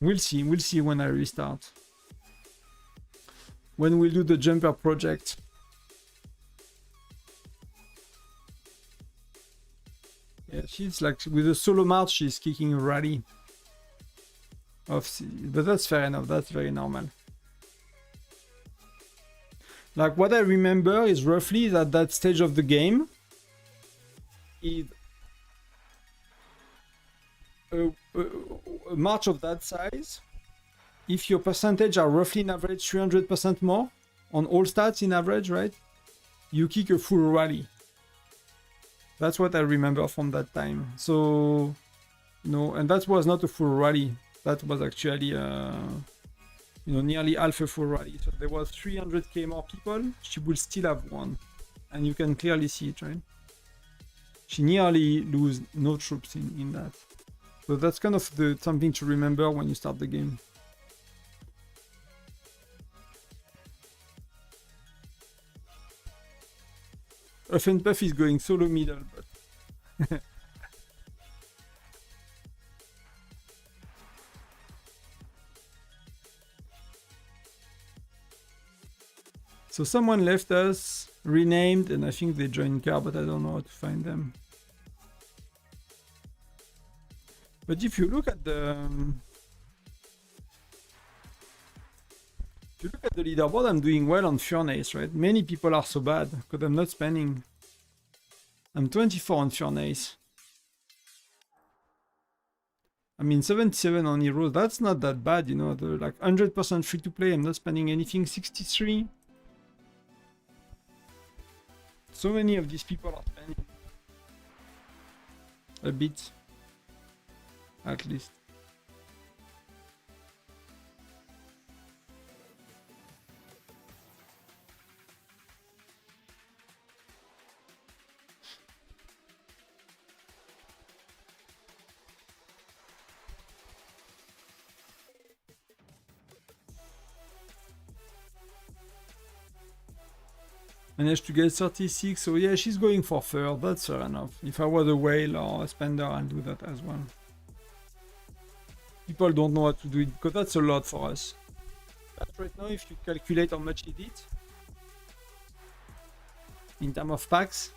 We'll see when I restart. When we'll do the jumper project. Yeah, she's like, with a solo march, she's kicking a rally. But that's fair enough, that's very normal. Like, what I remember is roughly that stage of the game is a march of that size. If your percentage are roughly in average 300% more on all stats in average, right? You kick a full rally. That's what I remember from that time. So, no, and that was not a full rally. That was actually, you know, nearly half a full rally. So there was 300k more people. She will still have won, and you can clearly see it, right? She nearly lose no troops in that. So that's kind of something to remember when you start the game. Puff is going solo middle, but so someone left us, renamed, and I think they joined car, but I don't know how to find them. But if you look at the leaderboard, I'm doing well on Furnace, right? Many people are so bad because I'm not spending. I'm 24 on Furnace. I mean, 77 on Heroes, that's not that bad, you know, the like 100% free to play, I'm not spending anything. 63. So many of these people are spending a bit, at least. Managed to get 36, so yeah, she's going for third, that's fair enough. If I was a whale or a spender, I'll do that as well. People don't know how to do it, because that's a lot for us. But right now, if you calculate how much he did, in terms of packs,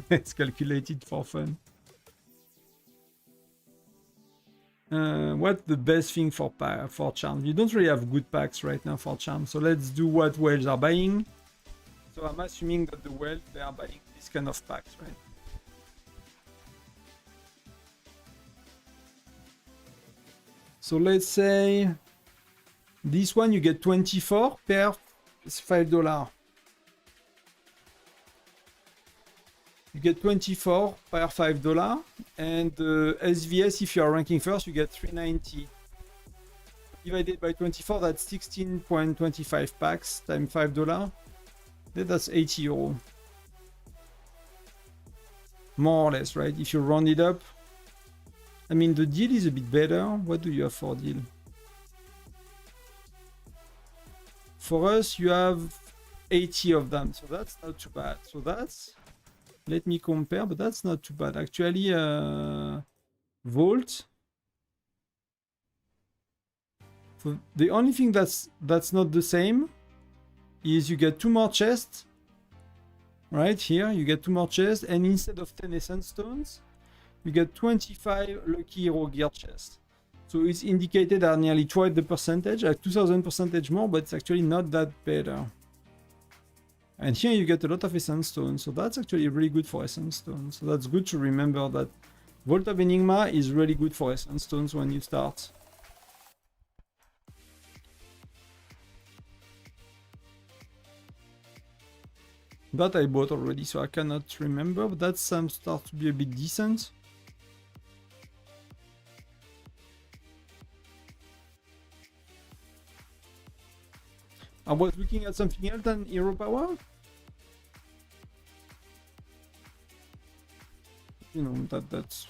it's calculated for fun. What's the best thing for charms? You don't really have good packs right now for charms, so let's do what whales are buying. So I'm assuming that the whales, they are buying this kind of packs, right? So let's say this one you get 24 per $5. You get 24 per $5, and SVS, if you are ranking first, you get 390. Divided by 24, that's 16.25 packs times $5. Then that's 80 euro. More or less, right? If you round it up. I mean, the deal is a bit better. What do you have for deal? For us, you have 80 of them, so that's not too bad. So that's... Let me compare, but that's not too bad. Actually, Vault. So the only thing that's not the same is you get 2 more chests. Right here, you get 2 more chests, and instead of 10 essence stones, you get 25 lucky hero gear chests. So it's indicated at nearly twice the percentage, like 2000% more, but it's actually not that better. And here you get a lot of essence stones, so that's actually really good for essence stones. So that's good to remember that Vault of Enigma is really good for essence stones when you start. That I bought already, so I cannot remember, but that some start to be a bit decent. I was looking at something else than hero power. You know, that's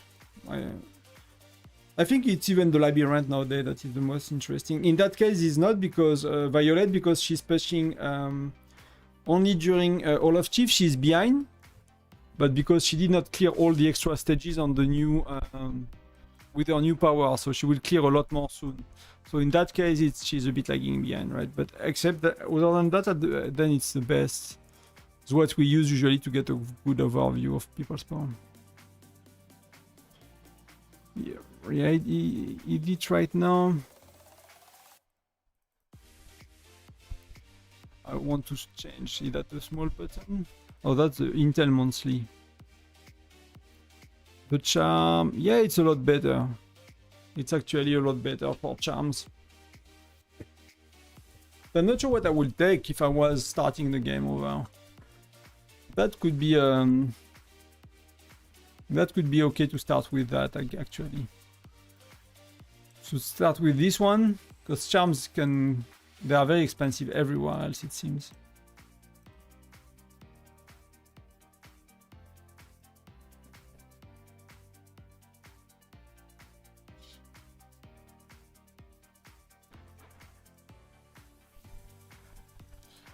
I think it's even the labyrinth nowadays that is the most interesting. In that case, it's not because Violet, because she's pushing only during all of Chief, she's behind, but because she did not clear all the extra stages on the new with her new power, so she will clear a lot more soon. So in that case, she's a bit lagging behind, right? But except that, other than that, then it's the best. It's what we use usually to get a good overview of people's spawn. Yeah, edit right now. I want to change. See that the small button? Oh, that's the Intel monthly. The charm, yeah, it's a lot better. It's actually a lot better for charms. I'm not sure what I would take if I was starting the game over. That could be okay to start with that actually. So start with this one because charms they are very expensive everywhere else it seems.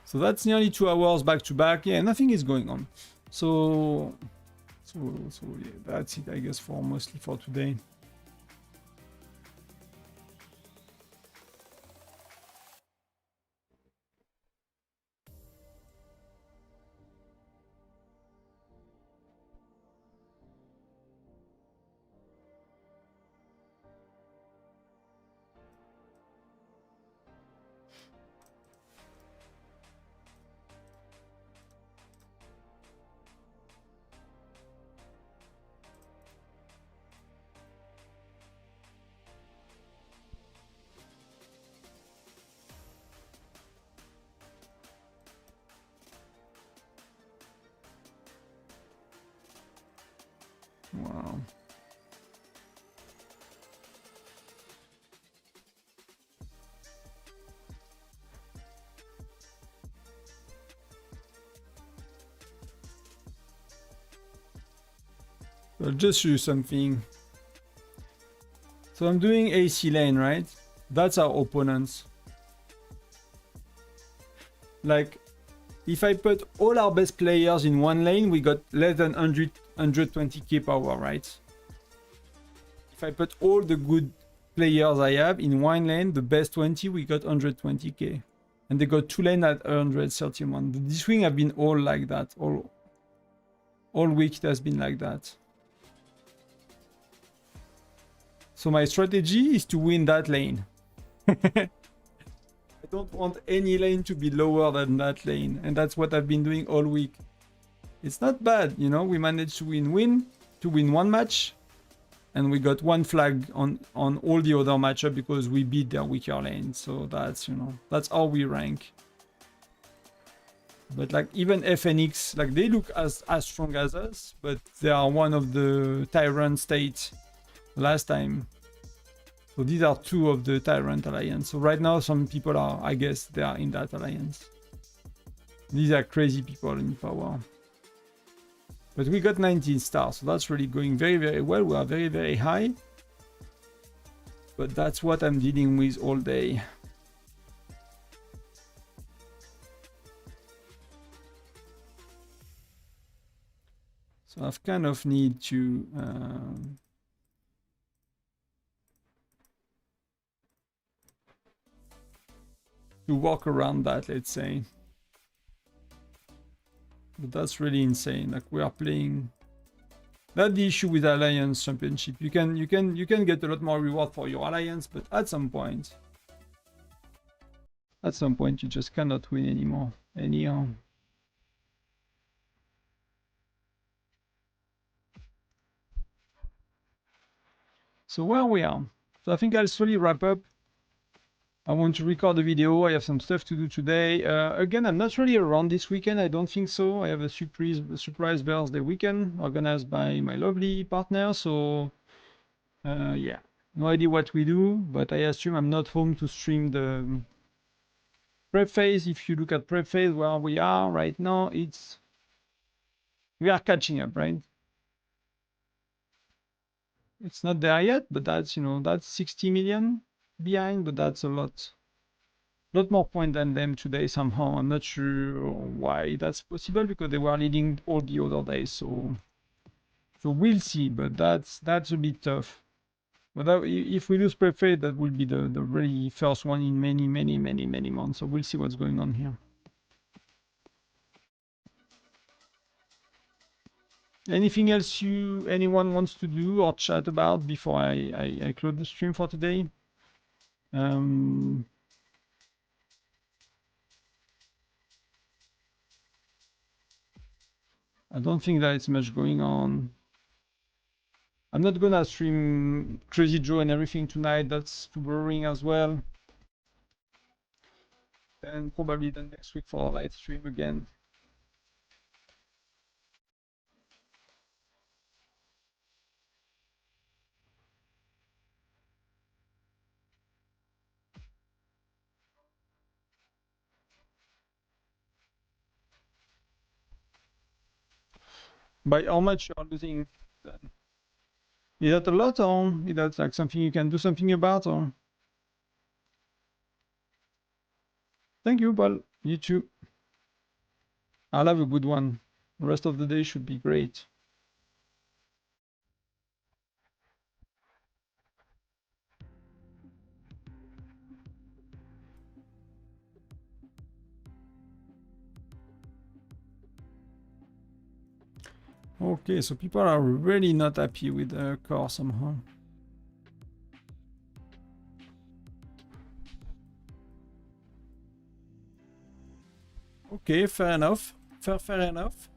So that's nearly 2 hours back to back. Yeah, nothing is going on. So yeah, that's it, I guess, for mostly for today. Wow. I'll just show you something. So I'm doing AC lane, right? That's our opponents. Like, if I put all our best players in one lane, we got less than 120k power, right? If I put all the good players I have in one lane, the best 20, we got 120k. And they got 2 lanes at 131. This wing have been all like that. All week it has been like that. So my strategy is to win that lane. I don't want any lane to be lower than that lane. And that's what I've been doing all week. It's not bad, you know. We managed to win one match. And we got 1 flag on all the other matchup because we beat their weaker lane. So that's, you know, that's how we rank. But like even FNX, like they look as strong as us, but they are one of the Tyrant states last time. So these are 2 of the Tyrant Alliance. So right now some people are, I guess, they are in that alliance. These are crazy people in power. But we got 19 stars, so that's really going very, very well. We are very, very high. But that's what I'm dealing with all day. So I've kind of need to walk around that, let's say. But that's really insane. Like we are playing. That's the issue with Alliance Championship. You can get a lot more reward for your alliance, but at some point you just cannot win anymore. Anyhow. So where we are. So I think I'll slowly wrap up. I want to record the video. I have some stuff to do today. Again, I'm not really around this weekend. I don't think so. I have a surprise birthday weekend organized by my lovely partner. So, yeah, no idea what we do, but I assume I'm not home to stream the prep phase. If you look at prep phase where we are right now, we are catching up, right? It's not there yet, but that's, you know, that's 60 million behind, but that's a lot more point than them today somehow. I'm not sure why that's possible because they were leading all the other days. So we'll see, but that's a bit tough. But if we lose Prefade, that will be the really first one in many months. So we'll see what's going on here. Anything else anyone wants to do or chat about before I close the stream for today? I don't think there is much going on. I'm not gonna stream Crazy Joe and everything tonight. That's too boring as well. And probably the next week for a live stream again. By how much you are losing then? Is that a lot, or is that like something you can do something about, or? Thank you, Paul. You too. I'll have a good one. The rest of the day should be great. Okay, so people are really not happy with the car somehow. Okay, fair enough. Fair enough.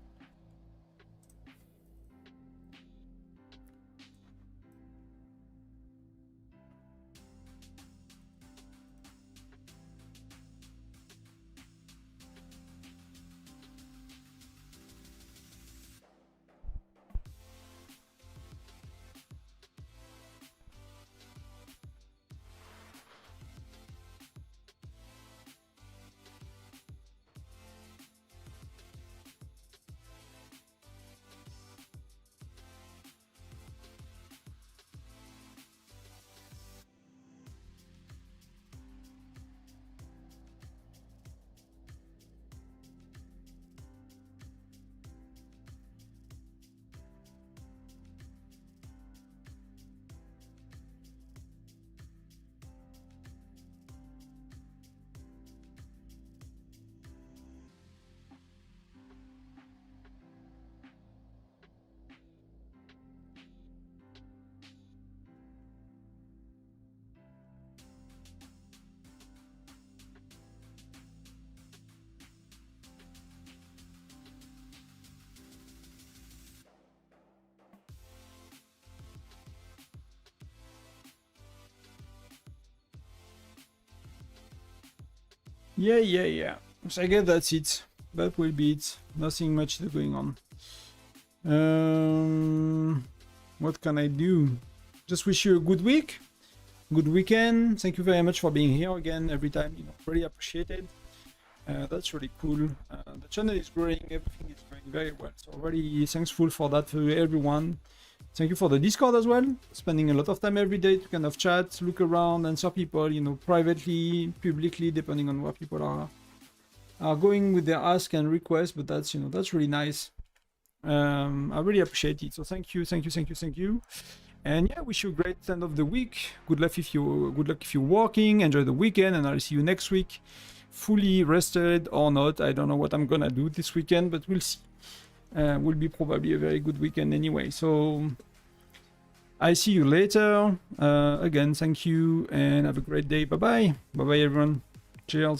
Yeah. So I guess that's it. That will be it. Nothing much going on. What can I do? Just wish you a good week, good weekend. Thank you very much for being here again every time. Really appreciated. That's really cool. The channel is growing. Everything is going very well. So really thankful for that for everyone. Thank you for the Discord as well. Spending a lot of time every day to kind of chat, look around, answer people, privately, publicly, depending on where people are going with their ask and request. But that's, that's really nice. I really appreciate it. So thank you. And yeah, wish you a great end of the week. Good luck if you're working. Enjoy the weekend, and I'll see you next week. Fully rested or not, I don't know what I'm gonna do this weekend, but we'll see. Will be probably a very good weekend anyway. So I see you later. Again, thank you and have a great day. Bye bye everyone. Cheers.